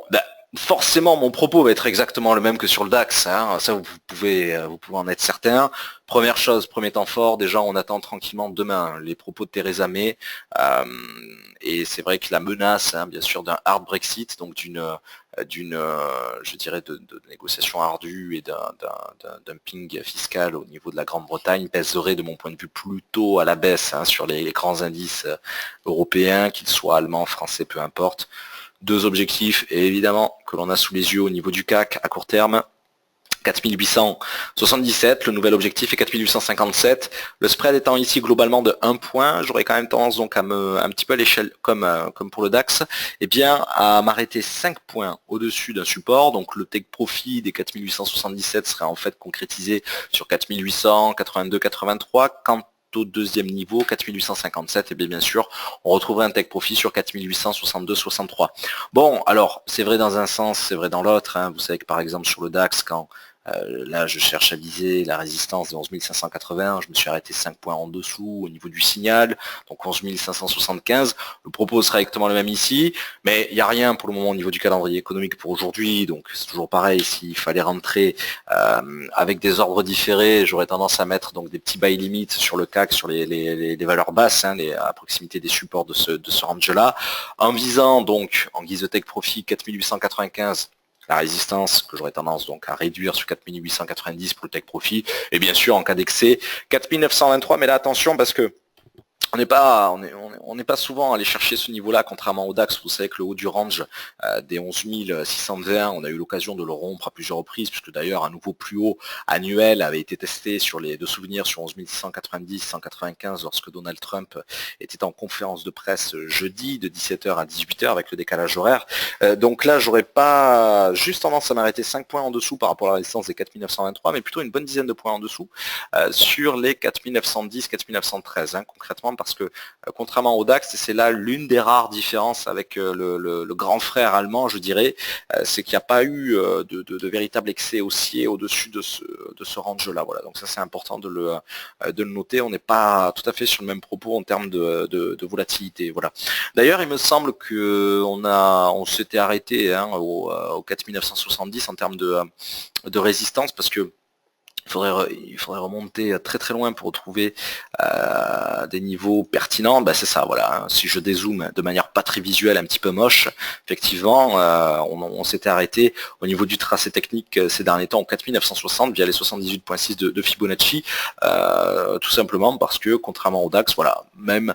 forcément, mon propos va être exactement le même que sur le DAX, hein. Ça vous pouvez en être certain. Première chose, premier temps fort, déjà on attend tranquillement demain les propos de Theresa May, et c'est vrai que la menace, hein, bien sûr, d'un hard Brexit, donc je dirais de négociations ardues et d'un dumping fiscal au niveau de la Grande-Bretagne pèserait de mon point de vue plutôt à la baisse, hein, sur les grands indices européens, qu'ils soient allemands, français, peu importe. Deux objectifs, et évidemment, que l'on a sous les yeux au niveau du CAC à court terme. 4877, le nouvel objectif est 4857. Le spread étant ici globalement de 1 point, j'aurais quand même tendance donc un petit peu à l'échelle, comme pour le DAX, à m'arrêter 5 points au-dessus d'un support. Donc le take profit des 4877 serait en fait concrétisé sur 4800, 82, 83. Quand au deuxième niveau, 4857, et bien sûr, on retrouverait un take profit sur 4862, 63. Bon, alors, c'est vrai dans un sens, c'est vrai dans l'autre, hein. Vous savez que par exemple sur le DAX, quand là je cherche à viser la résistance de 11 580, je me suis arrêté 5 points en dessous au niveau du signal, donc 11 575. Le propos sera exactement le même ici, mais il n'y a rien pour le moment au niveau du calendrier économique pour aujourd'hui, donc c'est toujours pareil. S'il fallait rentrer avec des ordres différés, j'aurais tendance à mettre donc des petits buy limits sur le CAC, sur les valeurs basses, hein, à proximité des supports de ce range là, en visant donc en guise de take profit 4895 la résistance que j'aurais tendance donc à réduire sur 4890 pour le take profit, et bien sûr en cas d'excès 4923, mais là attention parce que on n'est pas souvent allé chercher ce niveau-là, contrairement au DAX. Vous savez que le haut du range des 11 620, on a eu l'occasion de le rompre à plusieurs reprises, puisque d'ailleurs un nouveau plus haut annuel avait été testé de souvenirs sur 11 690, 195 lorsque Donald Trump était en conférence de presse jeudi de 17h à 18h avec le décalage horaire. Donc là, j'aurais pas juste tendance à m'arrêter 5 points en dessous par rapport à la résistance des 4923, mais plutôt une bonne dizaine de points en dessous sur les 4910, 4913 concrètement, parce que contrairement au DAX, c'est là l'une des rares différences avec le grand frère allemand, je dirais, c'est qu'il n'y a pas eu de véritable excès haussier au-dessus de ce range-là. Voilà, donc ça c'est important de le noter. On n'est pas tout à fait sur le même propos en termes de volatilité. Voilà. D'ailleurs, il me semble que on s'était arrêté au 4970 en termes de résistance, parce que il faudrait remonter très très loin pour retrouver des niveaux pertinents. C'est ça, voilà. Si je dézoome de manière pas très visuelle, un petit peu moche, effectivement, on s'était arrêté au niveau du tracé technique ces derniers temps au 4960 via les 78.6 de Fibonacci, tout simplement parce que contrairement au DAX, voilà, même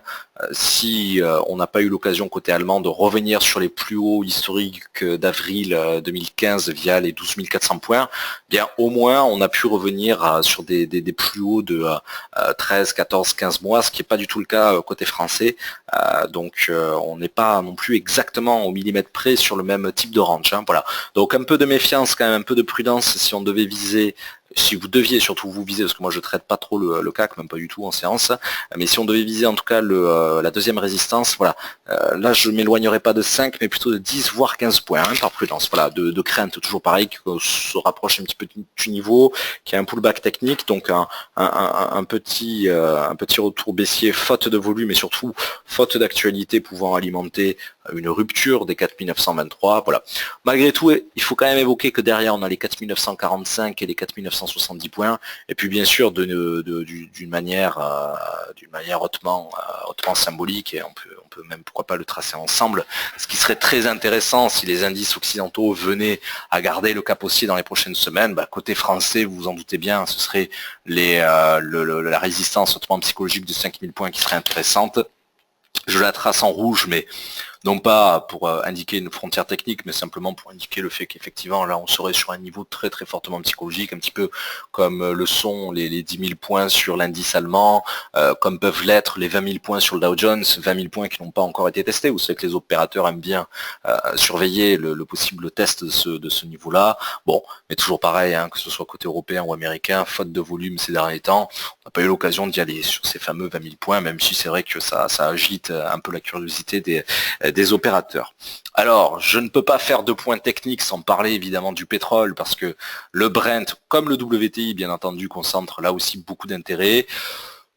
si on n'a pas eu l'occasion côté allemand de revenir sur les plus hauts historiques d'avril 2015 via les 12 400 points, bien au moins on a pu revenir sur des plus hauts de 13, 14, 15 mois, ce qui n'est pas du tout le cas côté français. Donc on n'est pas non plus exactement au millimètre près sur le même type de range. Voilà. Donc un peu de méfiance, quand même un peu de prudence si on devait viser. Si vous deviez surtout vous viser, parce que moi je traite pas trop le CAC, même pas du tout en séance, mais si on devait viser en tout cas la deuxième résistance, voilà, là je m'éloignerai pas de 5, mais plutôt de 10 voire 15 points par prudence, voilà, de crainte, toujours pareil, qu'on se rapproche un petit peu du niveau, qui a un pullback technique, donc un petit retour baissier, faute de volume et surtout faute d'actualité pouvant alimenter une rupture des 4923, voilà. Malgré tout, il faut quand même évoquer que derrière on a les 4945 et les 4970 points, et puis bien sûr d'une manière hautement symbolique, et on peut même pourquoi pas le tracer ensemble, ce qui serait très intéressant si les indices occidentaux venaient à garder le cap haussier dans les prochaines semaines. Côté français, vous vous en doutez bien, ce serait la résistance hautement psychologique de 5000 points qui serait intéressante. Je la trace en rouge, mais non pas pour indiquer une frontière technique, mais simplement pour indiquer le fait qu'effectivement, là, on serait sur un niveau très très fortement psychologique, un petit peu comme le sont les 10 000 points sur l'indice allemand, comme peuvent l'être les 20 000 points sur le Dow Jones, 20 000 points qui n'ont pas encore été testés. Vous savez que les opérateurs aiment bien surveiller le possible test de ce niveau-là. Bon, mais toujours pareil, que ce soit côté européen ou américain, faute de volume ces derniers temps, on n'a pas eu l'occasion d'y aller sur ces fameux 20 000 points, même si c'est vrai que ça agite un peu la curiosité des opérateurs. Alors, je ne peux pas faire de points techniques sans parler évidemment du pétrole, parce que le Brent, comme le WTI, bien entendu, concentre là aussi beaucoup d'intérêt.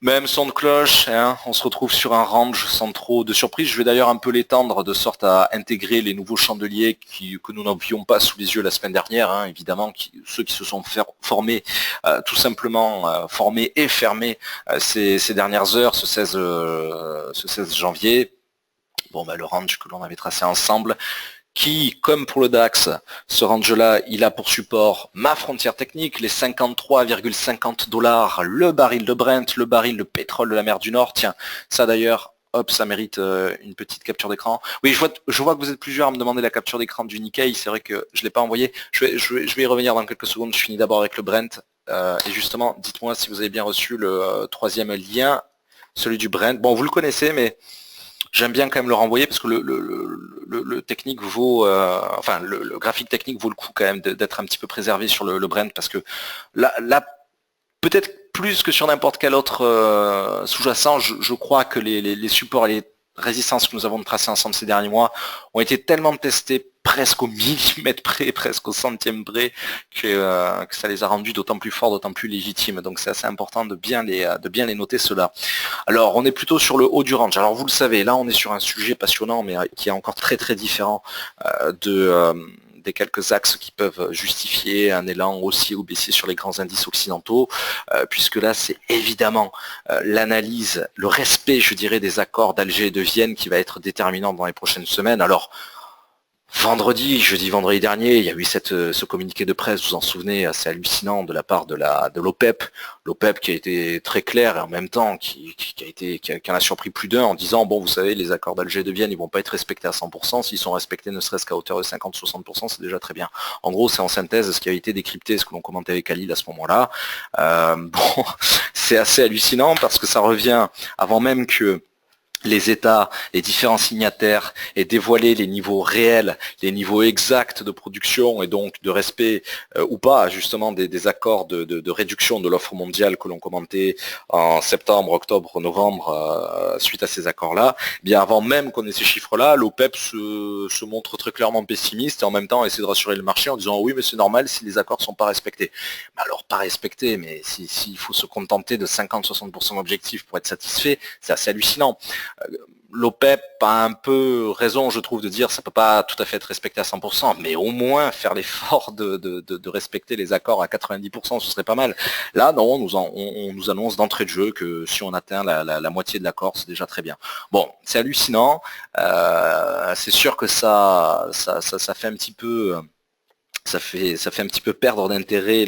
Même son de cloche, on se retrouve sur un range sans trop de surprise. Je vais d'ailleurs un peu l'étendre de sorte à intégrer les nouveaux chandeliers que nous n'avions pas sous les yeux la semaine dernière, évidemment, ceux qui se sont formés, tout simplement formés et fermés ces dernières heures, ce 16 janvier. Bon, le range que l'on avait tracé ensemble, qui, comme pour le DAX, ce range-là, il a pour support ma frontière technique, les 53,50 $, le baril de Brent, le baril de pétrole de la mer du Nord. Tiens, ça d'ailleurs, hop, ça mérite une petite capture d'écran. Oui, je vois que vous êtes plusieurs à me demander la capture d'écran du Nikkei, c'est vrai que je ne l'ai pas envoyé. Je vais y revenir dans quelques secondes, je finis d'abord avec le Brent. Et justement, dites-moi si vous avez bien reçu le troisième lien, celui du Brent. Bon, vous le connaissez, mais j'aime bien quand même le renvoyer parce que le technique vaut, le graphique technique vaut le coup quand même d'être un petit peu préservé sur le Brent, parce que là peut-être plus que sur n'importe quel autre sous-jacent, je crois que les supports et les résistances que nous avons tracées ensemble ces derniers mois ont été tellement testés presque au millimètre près, presque au centième près, que ça les a rendus d'autant plus forts, d'autant plus légitimes. Donc c'est assez important de bien les noter cela. Alors on est plutôt sur le haut du range. Alors vous le savez, là on est sur un sujet passionnant, mais qui est encore très très différent des quelques axes qui peuvent justifier un élan haussier ou baissier sur les grands indices occidentaux, puisque là c'est évidemment l'analyse, le respect, je dirais, des accords d'Alger et de Vienne qui va être déterminant dans les prochaines semaines. Alors Vendredi dernier, il y a eu ce communiqué de presse, vous vous en souvenez, assez hallucinant de la part de l'OPEP. L'OPEP qui a été très clair et en même temps qui en a surpris plus d'un en disant bon, vous savez, les accords d'Alger de Vienne, ils vont pas être respectés à 100%. S'ils sont respectés ne serait-ce qu'à hauteur de 50-60%, c'est déjà très bien. En gros, c'est en synthèse ce qui a été décrypté, ce que l'on commentait avec Khalil à ce moment-là. Bon, c'est assez hallucinant parce que ça revient avant même que les États, les différents signataires aient dévoilé les niveaux réels, les niveaux exacts de production et donc de respect ou pas justement des accords de réduction de l'offre mondiale que l'on commentait en septembre, octobre, novembre suite à ces accords-là. Bien avant même qu'on ait ces chiffres-là, l'OPEP se montre très clairement pessimiste et en même temps essaie de rassurer le marché en disant oui mais c'est normal si les accords ne sont pas respectés. Mais alors pas respectés, mais s'il faut se contenter de 50-60% d'objectifs pour être satisfait, c'est assez hallucinant. L'OPEP a un peu raison, je trouve, de dire ça peut pas tout à fait être respecté à 100%, mais au moins faire l'effort de respecter les accords à 90%, ce serait pas mal. Là, non, on nous annonce d'entrée de jeu que si on atteint la moitié de l'accord, c'est déjà très bien. Bon, c'est hallucinant. C'est sûr que ça fait un petit peu... Ça fait un petit peu perdre d'intérêt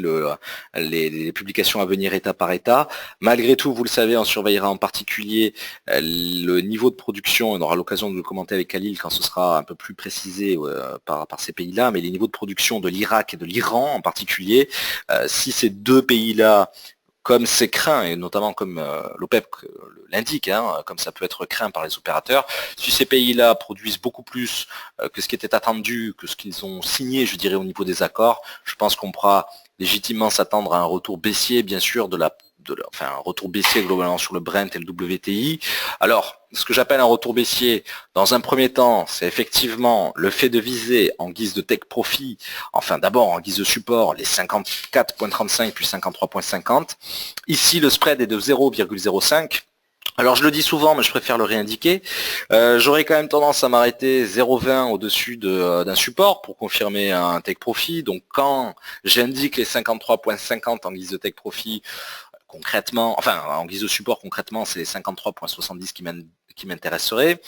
les publications à venir état par état. Malgré tout, vous le savez, on surveillera en particulier le niveau de production, on aura l'occasion de le commenter avec Khalil quand ce sera un peu plus précisé par ces pays-là, mais les niveaux de production de l'Irak et de l'Iran en particulier, si ces deux pays-là comme c'est craint, et notamment comme l'OPEP l'indique, comme ça peut être craint par les opérateurs, si ces pays-là produisent beaucoup plus que ce qui était attendu, que ce qu'ils ont signé, je dirais, au niveau des accords, je pense qu'on pourra légitimement s'attendre à un retour baissier, bien sûr, enfin un retour baissier globalement sur le Brent et le WTI. Alors, ce que j'appelle un retour baissier, dans un premier temps, c'est effectivement le fait de viser en guise de take profit, enfin d'abord en guise de support, les 54,35 puis 53,50. Ici, le spread est de 0,05. Alors je le dis souvent, mais je préfère le réindiquer. J'aurais quand même tendance à m'arrêter 0,20 au-dessus d'un support pour confirmer un take profit. Donc quand j'indique les 53,50 en guise de take profit, concrètement, enfin en guise de support concrètement, c'est les 53,70 qui m'intéresserait.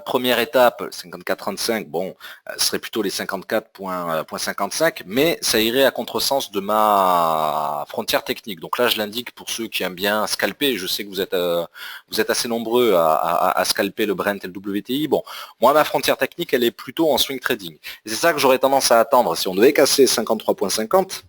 Première étape, 54,35, bon, ce serait plutôt les 54,55, mais ça irait à contresens de ma frontière technique. Donc là, je l'indique pour ceux qui aiment bien scalper. Je sais que vous êtes assez nombreux à scalper le Brent et le WTI. Bon, moi, ma frontière technique, elle est plutôt en swing trading. Et c'est ça que j'aurais tendance à attendre. Si on devait casser 53,50,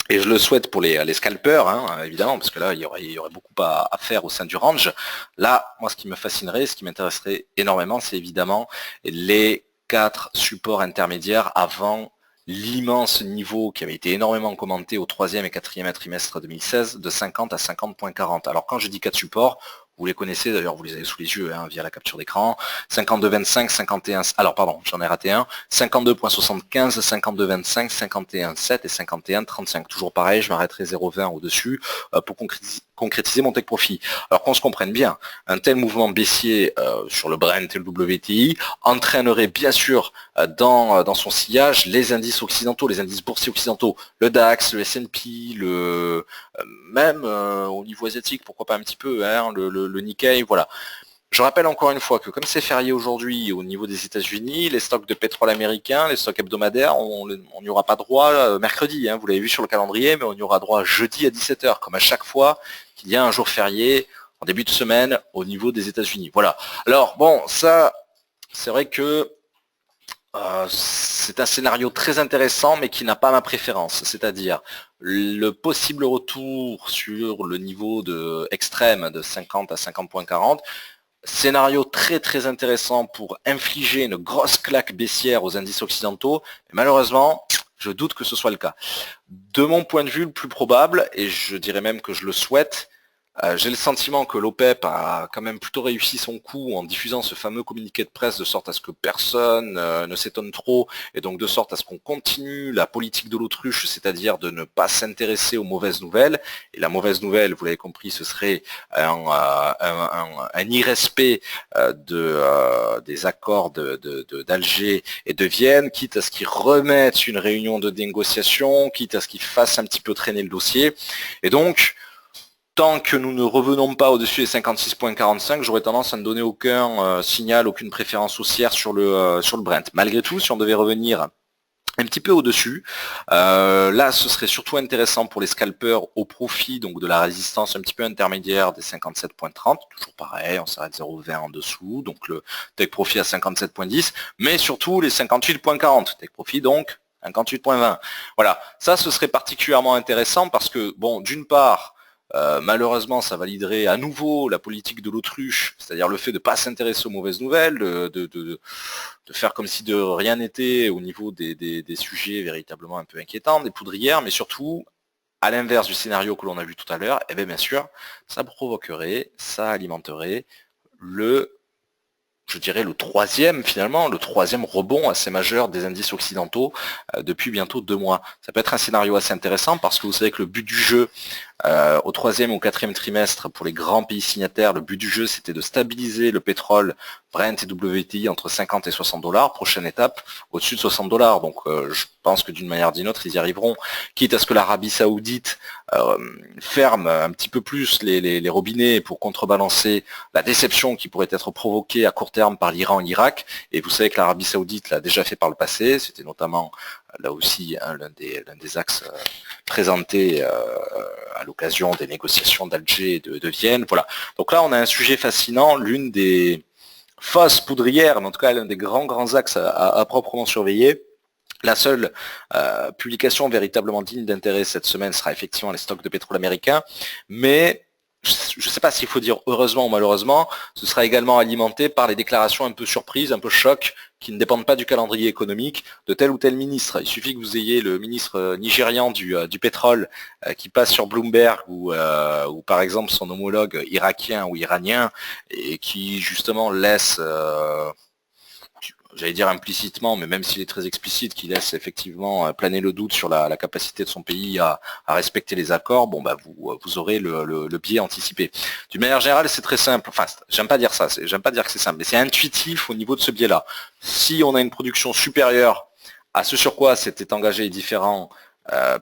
et je le souhaite pour les scalpers, évidemment, parce que là, il y aurait beaucoup à faire au sein du range. Là, moi, ce qui me fascinerait, ce qui m'intéresserait énormément, c'est évidemment les 4 supports intermédiaires avant l'immense niveau qui avait été énormément commenté au 3e et 4e trimestre 2016 de 50 à 50,40. Alors quand je dis 4 supports, vous les connaissez, d'ailleurs vous les avez sous les yeux via la capture d'écran, 52,25, 51, alors pardon, j'en ai raté un, 52,75, 52,25, 51,7 et 51,35. Toujours pareil, je m'arrêterai 0,20 au-dessus pour concrétiser mon take profit. Alors qu'on se comprenne bien, un tel mouvement baissier sur le Brent et le WTI entraînerait bien sûr dans son sillage les indices occidentaux, les indices boursiers occidentaux, le DAX, le S&P, même au niveau asiatique, pourquoi pas un petit peu, le Nikkei, voilà. Je rappelle encore une fois que comme c'est férié aujourd'hui au niveau des États-Unis, les stocks de pétrole américains, les stocks hebdomadaires, on n'y aura pas droit mercredi, vous l'avez vu sur le calendrier, mais on y aura droit jeudi à 17h, comme à chaque fois qu'il y a un jour férié en début de semaine au niveau des États-Unis. Voilà. Alors bon, ça, c'est vrai que c'est un scénario très intéressant, mais qui n'a pas ma préférence. C'est-à-dire le possible retour sur le niveau extrême de 50 à 50,40. Scénario très très intéressant pour infliger une grosse claque baissière aux indices occidentaux, mais malheureusement, je doute que ce soit le cas. De mon point de vue, le plus probable, et je dirais même que je le souhaite, j'ai le sentiment que l'OPEP a quand même plutôt réussi son coup en diffusant ce fameux communiqué de presse de sorte à ce que personne ne s'étonne trop et donc de sorte à ce qu'on continue la politique de l'autruche, c'est-à-dire de ne pas s'intéresser aux mauvaises nouvelles. Et la mauvaise nouvelle, vous l'avez compris, ce serait un irrespect des accords d'Alger et de Vienne, quitte à ce qu'ils remettent une réunion de négociation, quitte à ce qu'ils fassent un petit peu traîner le dossier. Et donc, tant que nous ne revenons pas au-dessus des 56,45, j'aurais tendance à ne donner aucun signal, aucune préférence haussière sur le Brent. Malgré tout, si on devait revenir un petit peu au-dessus. Là, ce serait surtout intéressant pour les scalpers au profit donc de la résistance un petit peu intermédiaire des 57,30. Toujours pareil, on s'arrête 0,20 en dessous, donc le take profit à 57,10, mais surtout les 58,40. Take profit donc 58,20. Voilà, ça ce serait particulièrement intéressant parce que, bon, d'une part, malheureusement, ça validerait à nouveau la politique de l'autruche, c'est-à-dire le fait de ne pas s'intéresser aux mauvaises nouvelles, de faire comme si de rien n'était au niveau des sujets véritablement un peu inquiétants, des poudrières, mais surtout, à l'inverse du scénario que l'on a vu tout à l'heure, eh bien sûr, ça provoquerait, ça alimenterait je dirais le troisième rebond assez majeur des indices occidentaux depuis bientôt 2 mois. Ça peut être un scénario assez intéressant parce que vous savez que le but du jeu au 3e ou 4e trimestre pour les grands pays signataires, le but du jeu c'était de stabiliser le pétrole Brent et WTI entre 50 et 60 dollars. Prochaine étape, au-dessus de 60 dollars. Donc je pense que d'une manière ou d'une autre, ils y arriveront. Quitte à ce que l'Arabie Saoudite ferme un petit peu plus les robinets pour contrebalancer la déception qui pourrait être provoquée à court terme par l'Iran et l'Irak. Et vous savez que l'Arabie Saoudite l'a déjà fait par le passé. C'était notamment là aussi l'un des axes présentés à l'occasion des négociations d'Alger et de Vienne. Voilà. Donc là, on a un sujet fascinant, l'une des fausses poudrières, mais en tout cas l'un des grands axes à proprement surveiller. La seule publication véritablement digne d'intérêt cette semaine sera effectivement les stocks de pétrole américains, mais je ne sais pas s'il faut dire heureusement ou malheureusement, ce sera également alimenté par les déclarations un peu surprises, un peu choc, qui ne dépendent pas du calendrier économique de tel ou tel ministre. Il suffit que vous ayez le ministre nigérian du pétrole qui passe sur Bloomberg ou par exemple son homologue irakien ou iranien et qui justement laisse j'allais dire implicitement, mais même s'il est très explicite, qui laisse effectivement planer le doute sur la capacité de son pays à respecter les accords, bon bah vous aurez le biais anticipé. D'une manière générale, c'est très simple. Enfin, j'aime pas dire ça, j'aime pas dire que c'est simple, mais c'est intuitif au niveau de ce biais-là. Si on a une production supérieure à ce sur quoi s'étaient engagés les différents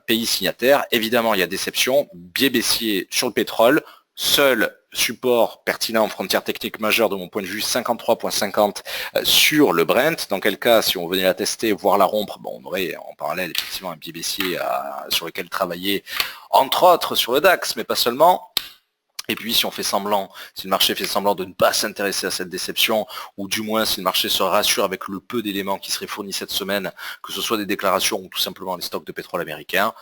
pays signataires, évidemment il y a déception, biais baissier sur le pétrole, seul support pertinent en frontière technique majeure de mon point de vue 53,50 sur le Brent, dans quel cas si on venait la tester, voire la rompre, bon, on aurait en parallèle effectivement un biais baissier sur lequel travailler, entre autres sur le DAX, mais pas seulement. Et puis si on fait semblant, si le marché fait semblant de ne pas s'intéresser à cette déception, ou du moins si le marché se rassure avec le peu d'éléments qui seraient fournis cette semaine, que ce soit des déclarations ou tout simplement les stocks de pétrole américains,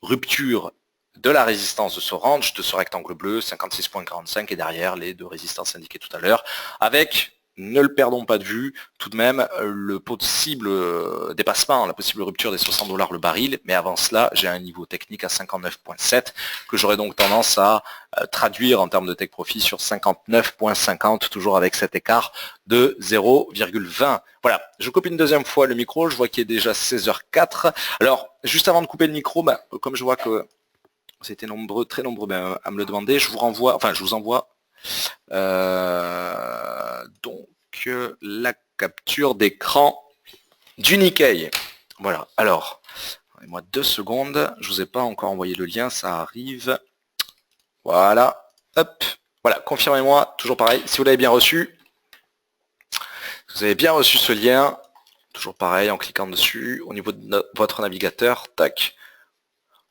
rupture de la résistance de ce range, de ce rectangle bleu, 56,45 et derrière les 2 résistances indiquées tout à l'heure, avec, ne le perdons pas de vue, tout de même le possible dépassement, la possible rupture des 60 dollars le baril, mais avant cela, j'ai un niveau technique à 59,7 que j'aurais donc tendance à traduire en termes de take profit sur 59,50, toujours avec cet écart de 0,20. Voilà, je coupe une deuxième fois le micro, je vois qu'il est déjà 16h04. Alors, juste avant de couper le micro, comme je vois que vous étiez nombreux, très nombreux à me le demander, je vous envoie donc la capture d'écran du Nikkei. Voilà, alors, donnez-moi 2 secondes, je vous ai pas encore envoyé le lien, ça arrive. Voilà, hop, voilà, confirmez-moi, toujours pareil, si vous l'avez bien reçu. Vous avez bien reçu ce lien, toujours pareil, en cliquant dessus, au niveau de votre navigateur, tac.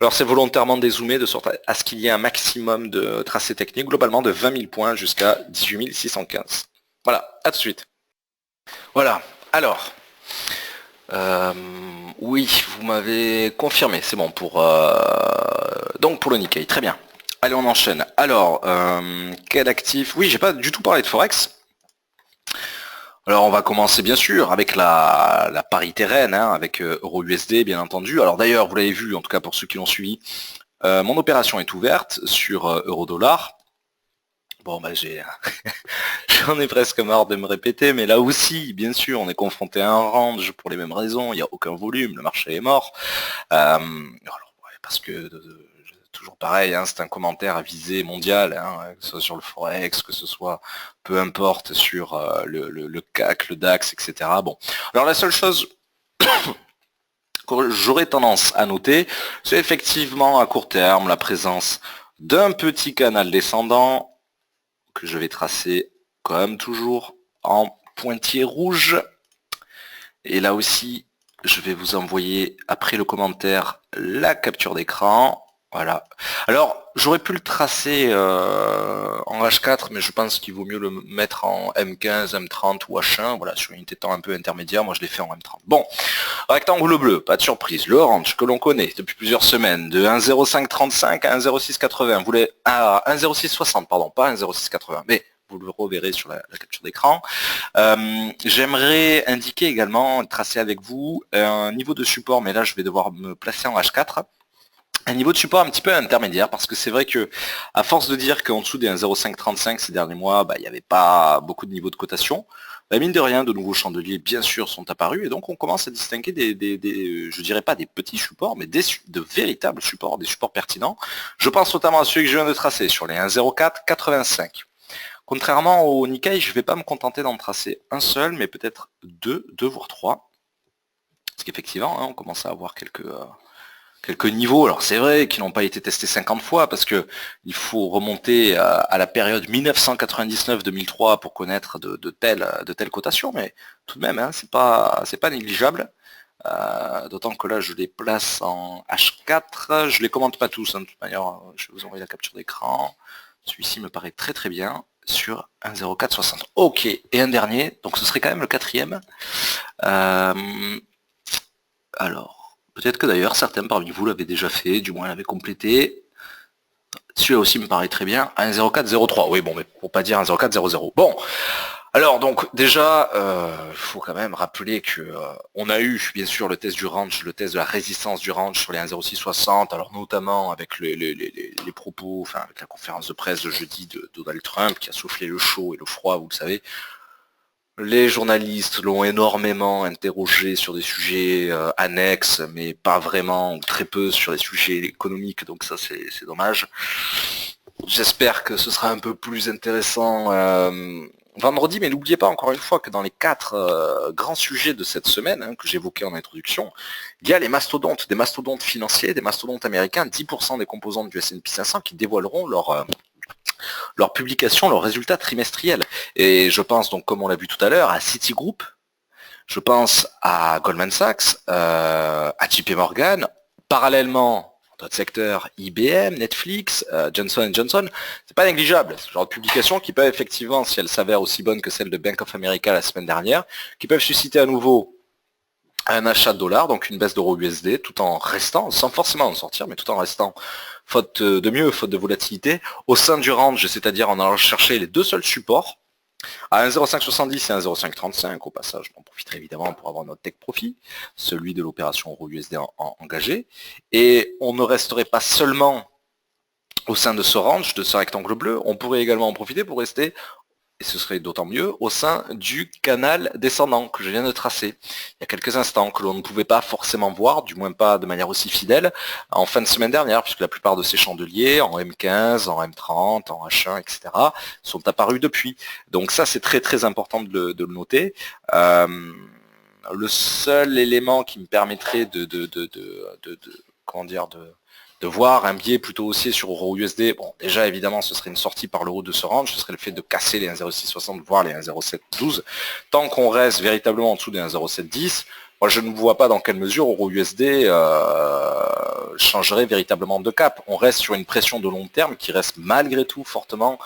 Alors c'est volontairement dézoomé de sorte à ce qu'il y ait un maximum de tracés techniques, globalement de 20 000 points jusqu'à 18 615. Voilà, à tout de suite. Voilà, alors, oui, vous m'avez confirmé, c'est bon, donc pour le Nikkei, très bien. Allez, on enchaîne. Alors, quel actif? Oui, j'ai pas du tout parlé de Forex. Alors on va commencer bien sûr avec la parité reine, avec Euro-USD bien entendu. Alors d'ailleurs, vous l'avez vu, en tout cas pour ceux qui l'ont suivi, mon opération est ouverte sur Euro-Dollar. Bon j'en ai presque marre de me répéter, mais là aussi, bien sûr, on est confronté à un range pour les mêmes raisons, il n'y a aucun volume, le marché est mort. Parce que toujours pareil, c'est un commentaire à visée mondiale, que ce soit sur le Forex, que ce soit peu importe sur le CAC, le DAX, etc. Bon, alors la seule chose que j'aurais tendance à noter, c'est effectivement à court terme la présence d'un petit canal descendant que je vais tracer comme toujours en pointillé rouge. Et là aussi, je vais vous envoyer après le commentaire la capture d'écran. Voilà. Alors, j'aurais pu le tracer en H4, mais je pense qu'il vaut mieux le mettre en M15, M30 ou H1. Voilà, sur une unité de temps un peu intermédiaire. Moi, je l'ai fait en M30. Bon, rectangle bleu, pas de surprise. Le orange que l'on connaît depuis plusieurs semaines, de 1,0535 à 1,0680. Vous voulez à 1,0660, pardon, pas 1,0680, mais vous le reverrez sur la capture d'écran. J'aimerais indiquer également, tracer avec vous, un niveau de support, mais là je vais devoir me placer en H4. Un niveau de support un petit peu intermédiaire, parce que c'est vrai que à force de dire qu'en dessous des 1,0535 ces derniers mois, il n'y avait pas beaucoup de niveaux de cotation, mine de rien, de nouveaux chandeliers bien sûr sont apparus, et donc on commence à distinguer je dirais pas des petits supports, mais de véritables supports, des supports pertinents. Je pense notamment à celui que je viens de tracer sur les 1,0485. Contrairement au Nikkei, je ne vais pas me contenter d'en tracer un seul, mais peut-être deux voire trois. Parce qu'effectivement, on commence à avoir quelques niveaux. Alors c'est vrai qu'ils n'ont pas été testés 50 fois, parce que il faut remonter à la période 1999-2003 pour connaître de telles cotations, mais tout de même, c'est pas négligeable. D'autant que là, je les place en H4. Je les commente pas tous, de toute manière, je vais vous envoyer la capture d'écran. Celui-ci me paraît très très bien sur 1,0460. Ok, et un dernier, donc ce serait quand même le quatrième. Alors, peut-être que d'ailleurs certains parmi vous l'avaient déjà fait, du moins l'avaient complété. Celui-là aussi me paraît très bien, 1,0403. Oui, bon, mais pour pas dire 1,0400. Bon, alors donc déjà, il faut quand même rappeler que on a eu bien sûr le test du range, le test de la résistance du range sur les 1,0660, alors notamment avec les propos, enfin avec la conférence de presse de jeudi de Donald Trump qui a soufflé le chaud et le froid, vous le savez. Les journalistes l'ont énormément interrogé sur des sujets annexes, mais pas vraiment, ou très peu sur les sujets économiques, donc ça c'est dommage. J'espère que ce sera un peu plus intéressant vendredi, mais n'oubliez pas encore une fois que dans les 4 grands sujets de cette semaine, que j'évoquais en introduction, il y a les mastodontes, des mastodontes financiers, des mastodontes américains, 10% des composantes du S&P 500 qui dévoileront leur publication, leurs résultats trimestriels. Et je pense donc, comme on l'a vu tout à l'heure, à Citigroup, je pense à Goldman Sachs, à JP Morgan, parallèlement d'autres secteurs, IBM, Netflix, Johnson Johnson, c'est pas négligeable. Ce genre de publications qui peuvent effectivement, si elles s'avèrent aussi bonnes que celle de Bank of America la semaine dernière, qui peuvent susciter à nouveau un achat de dollars, donc une baisse d'euro USD, tout en restant, sans forcément en sortir, mais tout en restant, faute de mieux, faute de volatilité, au sein du range, c'est-à-dire en allant chercher les deux seuls supports, à 1,0570 et 1,0535, au passage, on profiterait évidemment pour avoir notre take profit, celui de l'opération euro USD engagée, et on ne resterait pas seulement au sein de ce range, de ce rectangle bleu, on pourrait également en profiter pour rester, et ce serait d'autant mieux, au sein du canal descendant que je viens de tracer il y a quelques instants, que l'on ne pouvait pas forcément voir, du moins pas de manière aussi fidèle, en fin de semaine dernière, puisque la plupart de ces chandeliers, en M15, en M30, en H1, etc., sont apparus depuis. Donc ça, c'est très très important de le noter. Le seul élément qui me permettrait comment dire, de voir un biais plutôt haussier sur euro USD, bon déjà évidemment ce serait une sortie par le haut de ce range, ce serait le fait de casser les 1,0660 voire les 1,0712, tant qu'on reste véritablement en dessous des 1,0710, moi je ne vois pas dans quelle mesure euro USD changerait véritablement de cap. On reste sur une pression de long terme qui reste malgré tout fortement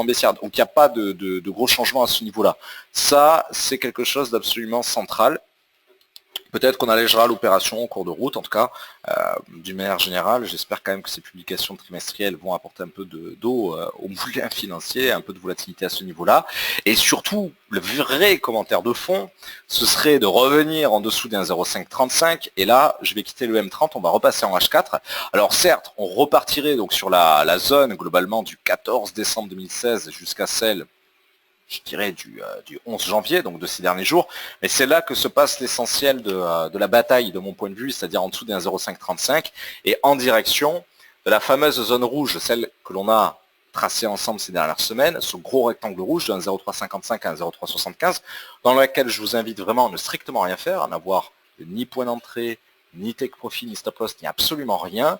baissière, donc il n'y a pas de gros changements à ce niveau-là. Ça c'est quelque chose d'absolument central. Peut-être qu'on allégera l'opération au cours de route, en tout cas, d'une manière générale, j'espère quand même que ces publications trimestrielles vont apporter un peu d'eau au moulin financier, un peu de volatilité à ce niveau-là. Et surtout, le vrai commentaire de fond, ce serait de revenir en dessous des 1,0535. Et là, je vais quitter le M30, on va repasser en H4. Alors certes, on repartirait donc sur la zone globalement du 14 décembre 2016 jusqu'à celle, je dirais, du 11 janvier, donc de ces derniers jours, mais c'est là que se passe l'essentiel de la bataille de mon point de vue, c'est-à-dire en dessous des 1,0535 et en direction de la fameuse zone rouge, celle que l'on a tracée ensemble ces dernières semaines, ce gros rectangle rouge de 1,0355 à 1,0375, dans lequel je vous invite vraiment à ne strictement rien faire, à n'avoir ni point d'entrée, ni take profit, ni stop loss, ni absolument rien,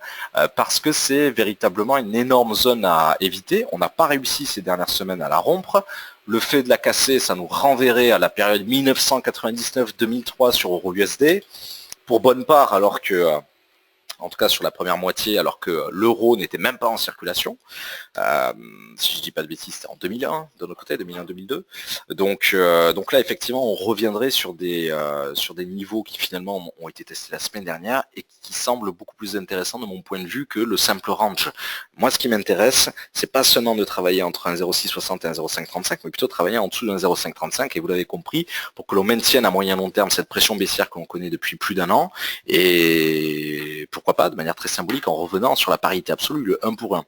parce que c'est véritablement une énorme zone à éviter. On n'a pas réussi ces dernières semaines à la rompre. Le fait de la casser, ça nous renverrait à la période 1999-2003 sur EURUSD, pour bonne part, alors que, en tout cas sur la première moitié, alors que l'euro n'était même pas en circulation. Si je dis pas de bêtises, c'était en 2001, de notre côté, 2001-2002. Donc là, effectivement, on reviendrait sur des niveaux qui finalement ont été testés la semaine dernière et qui semblent beaucoup plus intéressants de mon point de vue que le simple range. Moi, ce qui m'intéresse, c'est pas seulement de travailler entre un 0,660 et un 0,535, mais plutôt de travailler en dessous d'un 0,535, et vous l'avez compris, pour que l'on maintienne à moyen long terme cette pression baissière que l'on connaît depuis plus d'un an, et pourquoi pas, de manière très symbolique, en revenant sur la parité absolue, le 1 pour 1.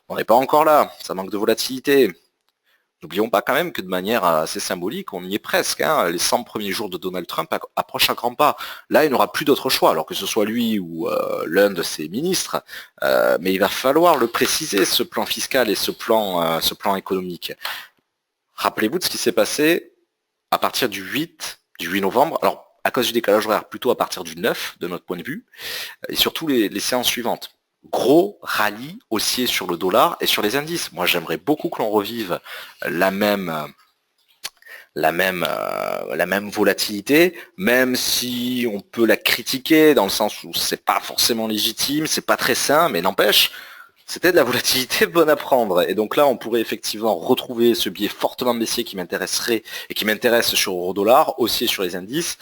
On n'est pas encore là, ça manque de volatilité. N'oublions pas quand même que de manière assez symbolique, on y est presque. Hein. Les 100 premiers jours de Donald Trump approchent à grands pas. Là, il n'aura plus d'autre choix, alors que ce soit lui ou l'un de ses ministres. Mais il va falloir le préciser, ce plan fiscal et ce plan économique. Rappelez-vous de ce qui s'est passé à partir du 8 novembre. Alors, à cause du décalage horaire, plutôt à partir du 9, de notre point de vue, et surtout les séances suivantes. Gros rallye haussier sur le dollar et sur les indices. Moi, j'aimerais beaucoup que l'on revive la même volatilité, même si on peut la critiquer dans le sens où c'est pas forcément légitime, c'est pas très sain, mais n'empêche, c'était de la volatilité bonne à prendre. Et donc là, on pourrait effectivement retrouver ce biais fortement baissier qui m'intéresserait et qui m'intéresse sur euro-dollar, haussier sur les indices.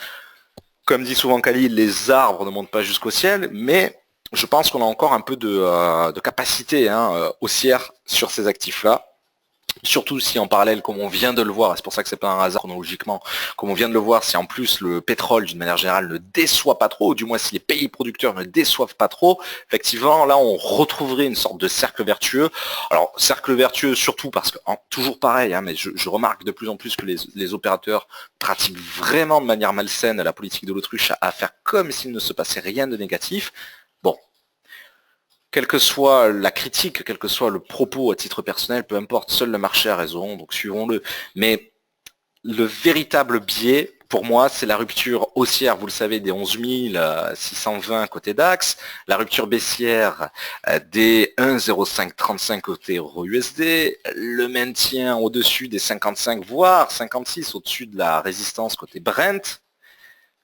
Comme dit souvent Khalil, les arbres ne montent pas jusqu'au ciel, mais je pense qu'on a encore un peu de capacité haussière sur ces actifs-là. Surtout si en parallèle, comme on vient de le voir, et c'est pour ça que c'est pas un hasard chronologiquement, comme on vient de le voir, si en plus le pétrole d'une manière générale ne déçoit pas trop, ou du moins si les pays producteurs ne déçoivent pas trop, effectivement là on retrouverait une sorte de cercle vertueux. Alors cercle vertueux surtout parce que, toujours pareil, mais je remarque de plus en plus que les opérateurs pratiquent vraiment de manière malsaine la politique de l'autruche à faire comme s'il ne se passait rien de négatif. Bon. Quelle que soit la critique, quel que soit le propos à titre personnel, peu importe, seul le marché a raison, donc suivons-le. Mais le véritable biais, pour moi, c'est la rupture haussière, vous le savez, des 11 620 côté DAX, la rupture baissière des 1,0535 côté EURUSD, le maintien au-dessus des 55, voire 56 au-dessus de la résistance côté Brent.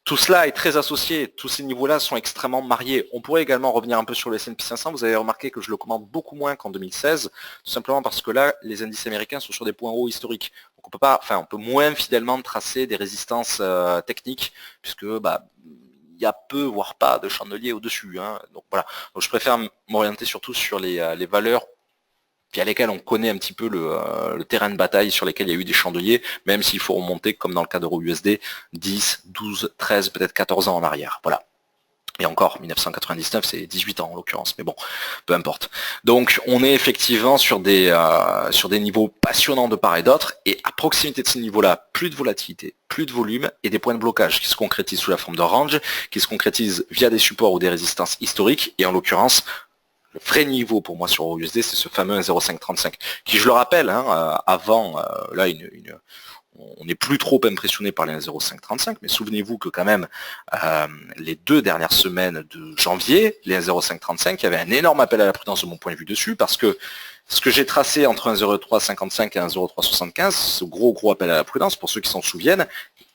Tout cela est très associé, tous ces niveaux-là sont extrêmement mariés. On pourrait également revenir un peu sur le S&P 500, vous avez remarqué que je le commande beaucoup moins qu'en 2016, tout simplement parce que là, les indices américains sont sur des points hauts historiques. Donc on peut moins fidèlement tracer des résistances techniques, puisque il y a peu, voire pas, de chandeliers au-dessus. Donc voilà, donc je préfère m'orienter surtout sur les valeurs via lesquels on connaît un petit peu le terrain de bataille sur lesquels il y a eu des chandeliers, même s'il faut remonter, comme dans le cas d'EURUSD, 10, 12, 13, peut-être 14 ans en arrière. Voilà. Et encore, 1999, c'est 18 ans en l'occurrence, mais bon, peu importe. Donc, on est effectivement sur des niveaux passionnants de part et d'autre, et à proximité de ces niveaux-là, plus de volatilité, plus de volume, et des points de blocage qui se concrétisent sous la forme de range, qui se concrétisent via des supports ou des résistances historiques, et en l'occurrence, le vrai niveau pour moi sur EURUSD, c'est ce fameux 1,0535, qui, je le rappelle, avant, là, on n'est plus trop impressionné par les 1,0535, mais souvenez-vous que quand même, les 2 dernières semaines de janvier, les 1,0535, il y avait un énorme appel à la prudence de mon point de vue dessus, parce que ce que j'ai tracé entre 1,0355 et 1,0375, ce gros appel à la prudence, pour ceux qui s'en souviennent,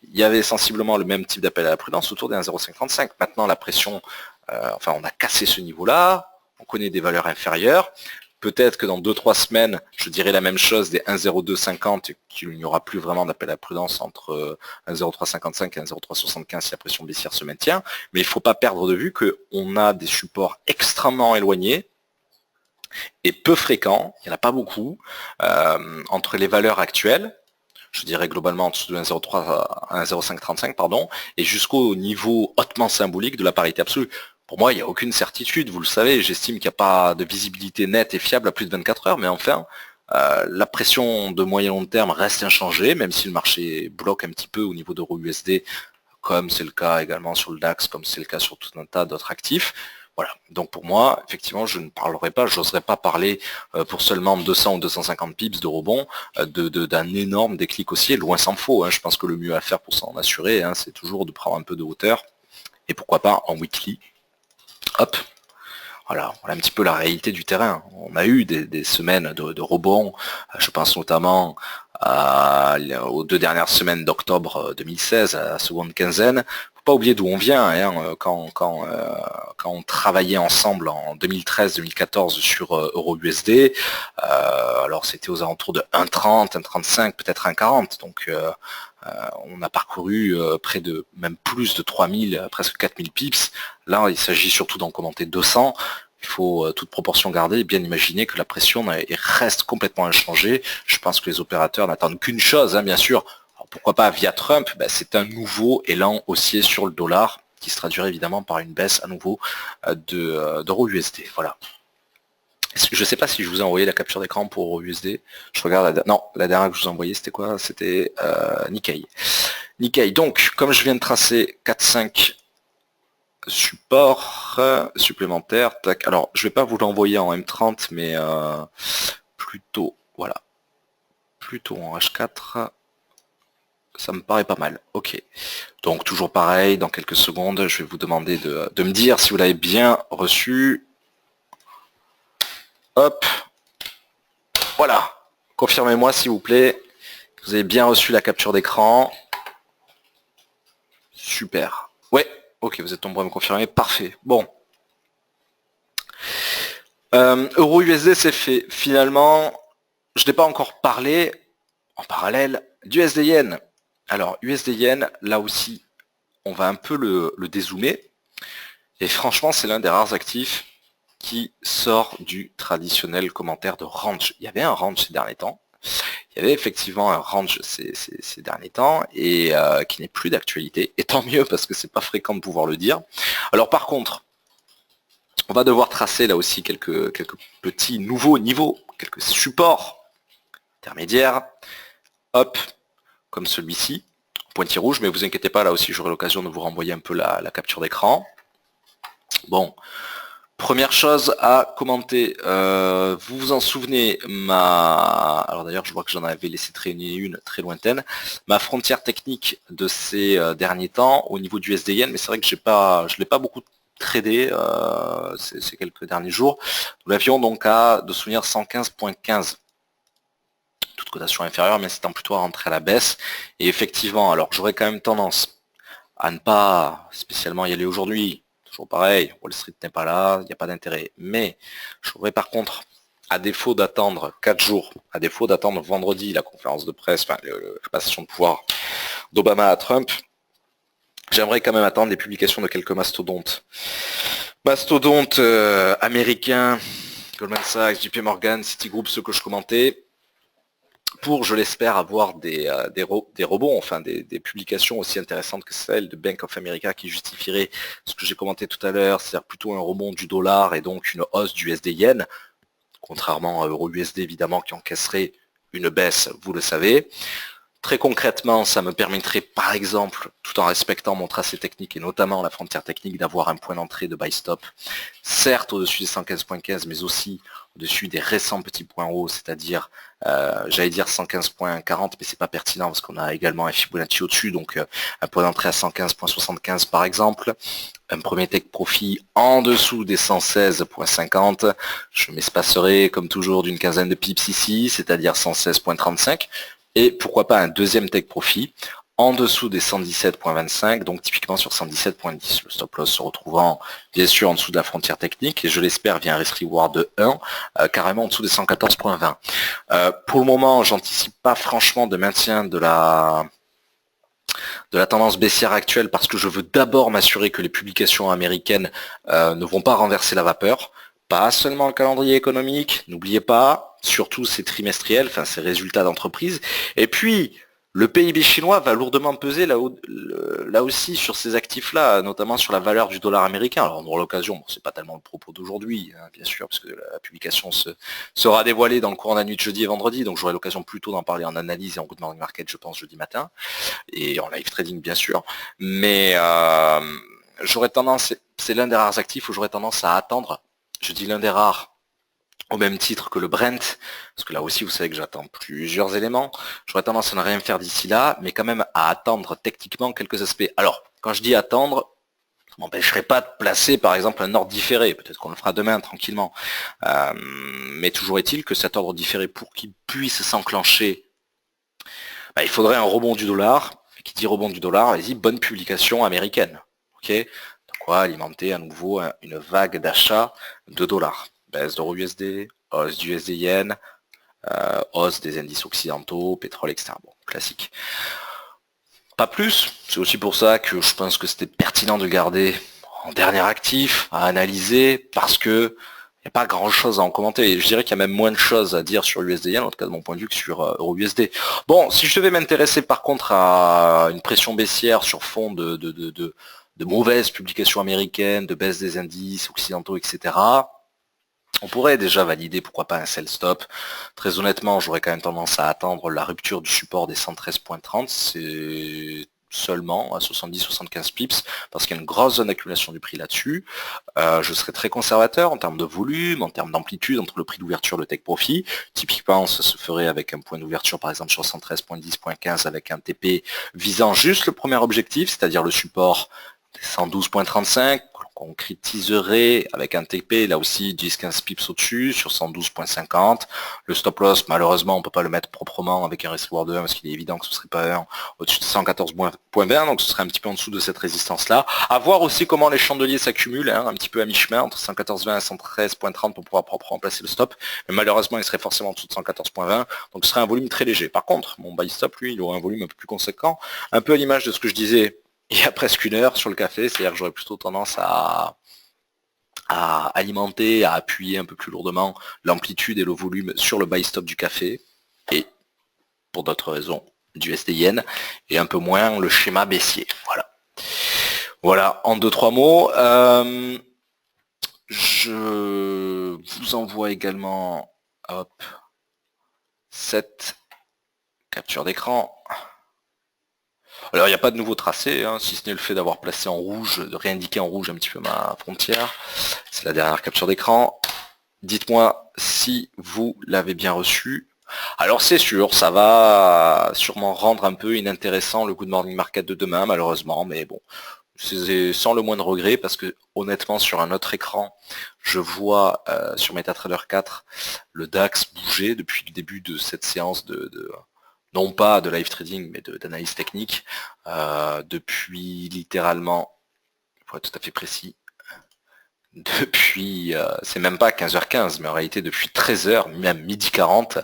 il y avait sensiblement le même type d'appel à la prudence autour des 1,0535. Maintenant, la pression, on a cassé ce niveau-là, on connaît des valeurs inférieures. Peut-être que dans 2-3 semaines, je dirai la même chose des 1,0250 et qu'il n'y aura plus vraiment d'appel à prudence entre 1,0355 et 1,0375 si la pression baissière se maintient. Mais il ne faut pas perdre de vue qu'on a des supports extrêmement éloignés et peu fréquents, il n'y en a pas beaucoup, entre les valeurs actuelles, je dirais globalement en dessous de 1,0535, et jusqu'au niveau hautement symbolique de la parité absolue. Pour moi, il n'y a aucune certitude, vous le savez, j'estime qu'il n'y a pas de visibilité nette et fiable à plus de 24 heures, mais enfin, la pression de moyen long terme reste inchangée, même si le marché bloque un petit peu au niveau d'EURUSD, comme c'est le cas également sur le DAX, comme c'est le cas sur tout un tas d'autres actifs. Voilà, donc pour moi, effectivement, je ne parlerai pas, j'oserais pas parler pour seulement 200 ou 250 pips de rebond d'un énorme déclic haussier, loin s'en faut. Je pense que le mieux à faire pour s'en assurer, c'est toujours de prendre un peu de hauteur et pourquoi pas en weekly. Hop, voilà un petit peu la réalité du terrain. On a eu des semaines de rebond, je pense notamment aux 2 dernières semaines d'octobre 2016, à la seconde quinzaine. Faut pas oublier d'où on vient, hein, quand on travaillait ensemble en 2013-2014 sur Euro-USD, alors c'était aux alentours de 1,30, 1,35, peut-être 1,40, donc on a parcouru près de, même plus de 3000, presque 4000 pips. Là, il s'agit surtout d'en commenter 200. Il faut toute proportion garder et bien imaginer que la pression reste complètement inchangée. Je pense que les opérateurs n'attendent qu'une chose, hein, bien sûr. Alors, pourquoi pas via Trump, c'est un nouveau élan haussier sur le dollar qui se traduirait évidemment par une baisse à nouveau d'euro-USD. Voilà. Je ne sais pas si je vous ai envoyé la capture d'écran pour euro-USD. Je regarde. Non, la dernière que je vous ai envoyée, c'était quoi? C'était Nikkei. Nikkei. Donc, comme je viens de tracer 4-5 support supplémentaire. Tac. Alors, je vais pas vous l'envoyer en M30, mais plutôt, voilà, plutôt en H4. Ça me paraît pas mal. Ok. Donc, toujours pareil, dans quelques secondes, je vais vous demander de me dire si vous l'avez bien reçu. Hop. Voilà. Confirmez-moi, s'il vous plaît, que vous avez bien reçu la capture d'écran. Super. Ouais. Ok, vous êtes nombreux à me confirmer. Parfait. Bon. Euro-USD, c'est fait. Finalement, je n'ai pas encore parlé, en parallèle, du USD-Yen. Alors, USD-Yen, là aussi, on va un peu le dézoomer. Et franchement, c'est l'un des rares actifs qui sort du traditionnel commentaire de range. Il y avait un range ces derniers temps. Il y avait effectivement un range ces derniers temps et qui n'est plus d'actualité. Et tant mieux parce que c'est pas fréquent de pouvoir le dire. Alors par contre, on va devoir tracer là aussi quelques petits nouveaux niveaux, quelques supports intermédiaires. Hop, comme celui-ci, pointillé rouge, mais vous inquiétez pas, là aussi j'aurai l'occasion de vous renvoyer un peu la capture d'écran. Bon, première chose à commenter, vous vous en souvenez, alors d'ailleurs je vois que j'en avais laissé traîner une très lointaine, ma frontière technique de ces derniers temps au niveau du USD-Yen, mais c'est vrai que je ne l'ai pas beaucoup tradé ces quelques derniers jours. Nous l'avions donc de souvenir 115.15. Toute cotation inférieure, mais c'est plutôt à rentrer à la baisse. Et effectivement, alors j'aurais quand même tendance à ne pas spécialement y aller aujourd'hui. Toujours pareil, Wall Street n'est pas là, il n'y a pas d'intérêt. Mais j'aurais par contre, à défaut d'attendre 4 jours, à défaut d'attendre vendredi la conférence de presse, enfin la passation de pouvoir d'Obama à Trump, j'aimerais quand même attendre les publications de quelques mastodontes. Mastodontes américains, Goldman Sachs, JP Morgan, Citigroup, ceux que je commentais, pour, je l'espère, avoir des rebonds, enfin des publications aussi intéressantes que celle de Bank of America qui justifierait ce que j'ai commenté tout à l'heure, c'est-à-dire plutôt un rebond du dollar et donc une hausse du USD-Yen, contrairement à Euro-USD évidemment qui encaisserait une baisse, vous le savez. Très concrètement, ça me permettrait par exemple, tout en respectant mon tracé technique et notamment la frontière technique, d'avoir un point d'entrée de buy stop, certes au-dessus des 115.15, mais aussi au-dessus des récents petits points hauts, c'est-à-dire, j'allais dire 115.40, mais c'est pas pertinent parce qu'on a également un Fibonacci au-dessus, donc un point d'entrée à 115.75 par exemple, un premier take profit en dessous des 116.50, je m'espacerai comme toujours d'une quinzaine de pips ici, c'est-à-dire 116.35, et pourquoi pas un deuxième take profit en dessous des 117.25, donc typiquement sur 117.10. Le stop loss se retrouvant bien sûr en dessous de la frontière technique, et je l'espère via un risk reward de 1, carrément en dessous des 114.20. Pour le moment, j'anticipe pas franchement de maintien de la tendance baissière actuelle parce que je veux d'abord m'assurer que les publications américaines ne vont pas renverser la vapeur. Pas seulement le calendrier économique, n'oubliez pas, surtout ces trimestriels, enfin ces résultats d'entreprise. Et puis, le PIB chinois va lourdement peser là aussi sur ces actifs-là, notamment sur la valeur du dollar américain. Alors on aura l'occasion, bon, c'est pas tellement le propos d'aujourd'hui, hein, bien sûr, parce que la publication sera dévoilée dans le courant de la nuit de jeudi et vendredi, donc j'aurai l'occasion plutôt d'en parler en analyse et en good morning market, je pense, jeudi matin, et en live trading, bien sûr. Mais j'aurais tendance, c'est l'un des rares actifs où j'aurais tendance à attendre. Je dis l'un des rares, au même titre que le Brent, parce que là aussi vous savez que j'attends plusieurs éléments, j'aurais tendance à ne rien faire d'ici là, mais quand même à attendre techniquement quelques aspects. Alors, quand je dis attendre, m'empêcherait pas de placer par exemple un ordre différé, peut-être qu'on le fera demain tranquillement. Mais toujours est-il que cet ordre différé, pour qu'il puisse s'enclencher, il faudrait un rebond du dollar. Qui dit rebond du dollar, vas-y, bonne publication américaine. Ok, donc quoi, alimenter à nouveau une vague d'achat de dollars. Baisse d'euro USD, hausse du USD yen, hausse des indices occidentaux, pétrole, etc. Bon, classique. Pas plus, c'est aussi pour ça que je pense que c'était pertinent de garder en dernier actif, à analyser, parce que il n'y a pas grand chose à en commenter. Et je dirais qu'il y a même moins de choses à dire sur l'USD yen, en tout cas de mon point de vue, que sur Euro USD. Bon, si je devais m'intéresser par contre à une pression baissière sur fond de mauvaises publications américaines, de baisse des indices occidentaux, etc., on pourrait déjà valider, pourquoi pas, un sell stop. Très honnêtement, j'aurais quand même tendance à attendre la rupture du support des 113.30. C'est seulement à 70-75 pips, parce qu'il y a une grosse zone d'accumulation du prix là-dessus. Je serais très conservateur en termes de volume, en termes d'amplitude entre le prix d'ouverture et le take profit. Typiquement, ça se ferait avec un point d'ouverture, par exemple, sur 113.10.15, avec un TP visant juste le premier objectif, c'est-à-dire le support des 112.35, qu'on critiserait avec un TP, là aussi 10-15 pips au-dessus, sur 112.50. Le stop loss, malheureusement, on ne peut pas le mettre proprement avec un risk reward de 1, parce qu'il est évident que ce ne serait pas 1 au-dessus de 114.20, donc ce serait un petit peu en dessous de cette résistance-là. À voir aussi comment les chandeliers s'accumulent, un petit peu à mi-chemin, entre 114.20 et 113.30 pour pouvoir proprement placer le stop. Mais malheureusement, il serait forcément en dessous de 114.20, donc ce serait un volume très léger. Par contre, mon buy stop, lui, il aurait un volume un peu plus conséquent, un peu à l'image de ce que je disais il y a presque une heure sur le café, c'est-à-dire que j'aurais plutôt tendance à alimenter, à appuyer un peu plus lourdement l'amplitude et le volume sur le buy stop du café, et pour d'autres raisons du USD yen, et un peu moins le schéma baissier. Voilà, en 2-3 mots. Je vous envoie également cette capture d'écran. Alors il n'y a pas de nouveau tracé, si ce n'est le fait d'avoir placé en rouge, de réindiquer en rouge un petit peu ma frontière. C'est la dernière capture d'écran. Dites-moi si vous l'avez bien reçu. Alors c'est sûr, ça va sûrement rendre un peu inintéressant le good morning market de demain, malheureusement, mais bon, c'est sans le moindre regret, parce que honnêtement sur un autre écran, je vois sur MetaTrader 4 le DAX bouger depuis le début de cette séance non pas de live trading, mais d'analyse technique, depuis littéralement, pour être tout à fait précis, depuis, c'est même pas 15h15, mais en réalité depuis 13h, même midi 40,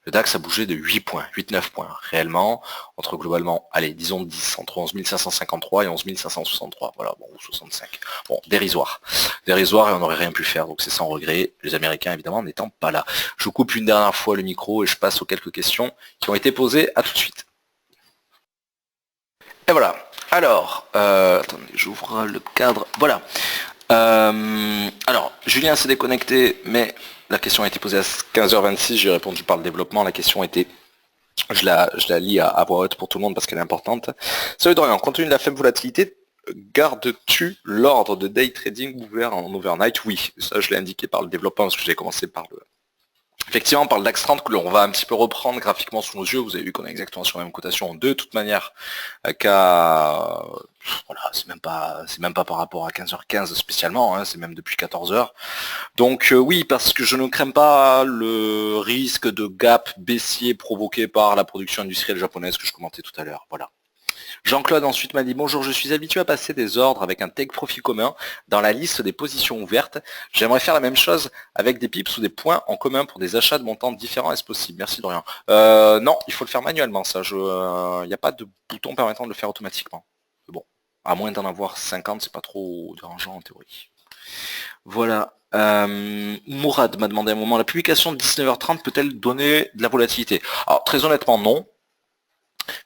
le DAX a bougé de 8 points, 8-9 points, réellement, entre globalement, allez, disons 10, entre 11 553 et 11 563, voilà, bon, ou 65. Bon, dérisoire. Dérisoire, et on n'aurait rien pu faire, donc c'est sans regret, les Américains évidemment n'étant pas là. Je coupe une dernière fois le micro et je passe aux quelques questions qui ont été posées, à tout de suite. Et voilà, alors, attendez, j'ouvre le cadre, voilà. Alors, Julien s'est déconnecté, mais la question a été posée à 15h26, j'ai répondu par le développement, la question était, je la lis à voix haute pour tout le monde parce qu'elle est importante. Salut Dorian, compte tenu de la faible volatilité, gardes-tu l'ordre de day trading ouvert en overnight? Oui, ça je l'ai indiqué par le développement parce que j'ai commencé par le... Effectivement, par le DAX 30, que l'on va un petit peu reprendre graphiquement sous nos yeux, vous avez vu qu'on est exactement sur la même cotation de toute manière qu'à... Voilà, c'est même pas par rapport à 15h15 spécialement, c'est même depuis 14h. Donc oui, parce que je ne crains pas le risque de gap baissier provoqué par la production industrielle japonaise que je commentais tout à l'heure. Voilà. Jean-Claude ensuite m'a dit « Bonjour, je suis habitué à passer des ordres avec un take profit commun dans la liste des positions ouvertes. J'aimerais faire la même chose avec des pips ou des points en commun pour des achats de montants différents. Est-ce possible ?» Merci Dorian. Non, il faut le faire manuellement, ça. Il n'y a pas de bouton permettant de le faire automatiquement. Bon, à moins d'en avoir 50, c'est pas trop dérangeant en théorie. Voilà. Mourad m'a demandé à un moment, la publication de 19h30 peut-elle donner de la volatilité? Alors très honnêtement non.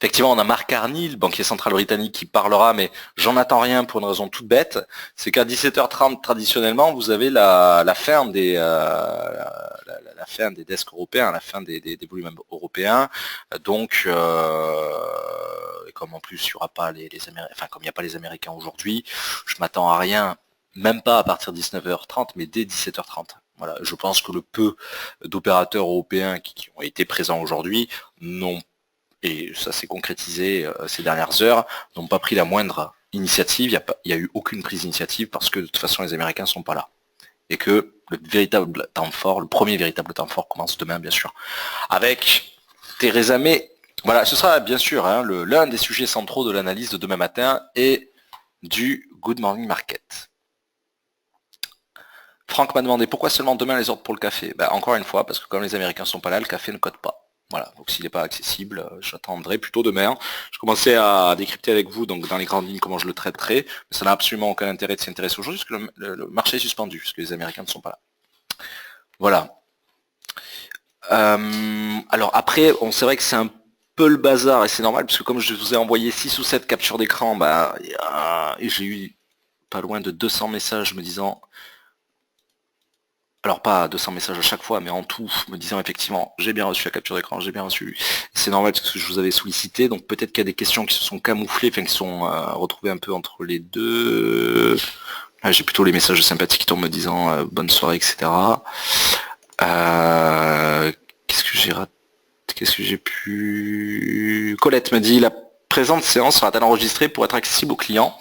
Effectivement, on a Mark Carney, le banquier central britannique, qui parlera, mais j'en attends rien pour une raison toute bête. C'est qu'à 17h30, traditionnellement, vous avez la fin des la fin des desks européens, la fin des volumes européens. Donc, comme en plus il n'y aura pas les Américains, enfin comme il n'y a pas les Américains aujourd'hui, je m'attends à rien, même pas à partir de 19h30, mais dès 17h30. Voilà, je pense que le peu d'opérateurs européens qui ont été présents aujourd'hui n'ont, et ça s'est concrétisé ces dernières heures, n'ont pas pris la moindre initiative, il y a eu aucune prise d'initiative parce que de toute façon les Américains sont pas là. Et que le véritable temps fort, le premier véritable temps fort commence demain bien sûr. Avec Theresa May, voilà, ce sera bien sûr hein, l'un des sujets centraux de l'analyse de demain matin et du Good Morning Market. Franck m'a demandé pourquoi seulement demain les ordres pour le café. Ben, encore une fois, parce que comme les Américains sont pas là, le café ne cote pas. Voilà, donc s'il n'est pas accessible, j'attendrai plutôt demain. Je commençais à décrypter avec vous, donc dans les grandes lignes, comment je le traiterai, mais ça n'a absolument aucun intérêt de s'y intéresser aujourd'hui, parce que le marché est suspendu, parce que les Américains ne sont pas là. Voilà. Alors après, c'est vrai que c'est un peu le bazar, et c'est normal, parce que comme je vous ai envoyé 6 ou 7 captures d'écran, bah, j'ai eu pas loin de 200 messages me disant... Alors pas 200 messages à chaque fois, mais en tout, me disant effectivement, j'ai bien reçu la capture d'écran, j'ai bien reçu. C'est normal parce que je vous avais sollicité, donc peut-être qu'il y a des questions qui se sont camouflées, enfin qui sont retrouvées un peu entre les deux. Là, j'ai plutôt les messages sympathiques qui tombent me disant bonne soirée, etc. Qu'est-ce que j'ai raté? Qu'est-ce que j'ai pu... Colette me dit, la présente séance sera-t-elle enregistrée pour être accessible aux clients?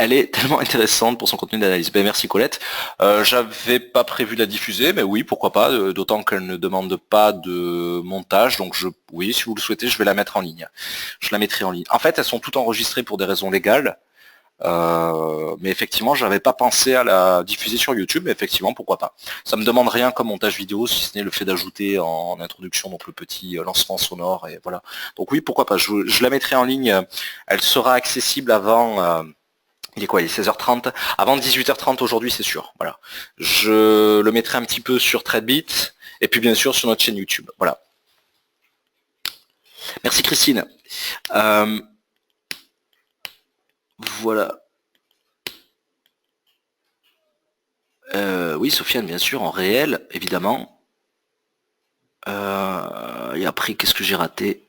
Elle est tellement intéressante pour son contenu d'analyse. Ben, merci Colette. J'avais pas prévu de la diffuser, mais oui, pourquoi pas, d'autant qu'elle ne demande pas de montage, donc oui, si vous le souhaitez, je vais la mettre en ligne. Je la mettrai en ligne. En fait, elles sont toutes enregistrées pour des raisons légales, mais effectivement, j'avais pas pensé à la diffuser sur YouTube, mais effectivement, pourquoi pas. Ça me demande rien comme montage vidéo, si ce n'est le fait d'ajouter en introduction donc le petit lancement sonore, et voilà. Donc oui, pourquoi pas, je la mettrai en ligne, elle sera accessible avant... il est quoi? Il est 16h30. Avant 18h30 aujourd'hui, c'est sûr. Voilà. Je le mettrai un petit peu sur TradeBit et puis bien sûr sur notre chaîne YouTube. Voilà. Merci Christine. Voilà. Oui, Sofiane, bien sûr, en réel, évidemment. Et après, qu'est-ce que j'ai raté?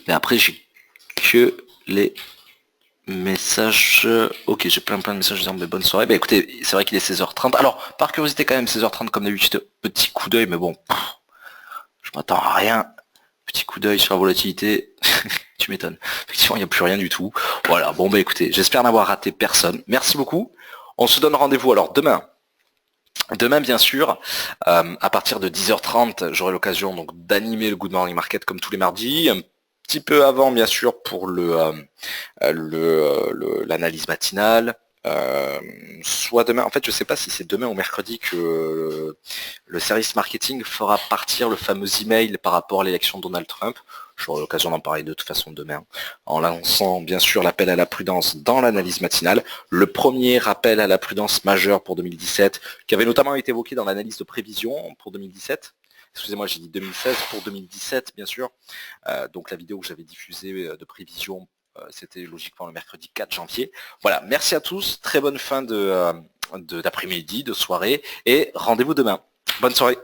Et après, j'ai que les message, ok, j'ai plein de messages disant bonne soirée. Bah écoutez, c'est vrai qu'il est 16h30. Alors, par curiosité quand même, 16h30 comme d'habitude, petit coup d'œil, mais bon, je m'attends à rien. Petit coup d'œil sur la volatilité, tu m'étonnes. Effectivement, il n'y a plus rien du tout. Voilà, bon bah écoutez, j'espère n'avoir raté personne. Merci beaucoup. On se donne rendez-vous alors demain. Demain, bien sûr, à partir de 10h30, j'aurai l'occasion donc d'animer le Good Morning Market comme tous les mardis. Un petit peu avant, bien sûr, pour l'analyse matinale. Soit demain, en fait, je sais pas si c'est demain ou mercredi que le service marketing fera partir le fameux email par rapport à l'élection de Donald Trump. J'aurai l'occasion d'en parler de toute façon demain, en lançant bien sûr l'appel à la prudence dans l'analyse matinale. Le premier rappel à la prudence majeur pour 2017, qui avait notamment été évoqué dans l'analyse de prévision pour 2017. Excusez-moi, j'ai dit 2016 pour 2017, bien sûr. Donc la vidéo que j'avais diffusée de prévision, c'était logiquement le mercredi 4 janvier. Voilà, merci à tous, très bonne fin d'après-midi, de soirée, et rendez-vous demain. Bonne soirée.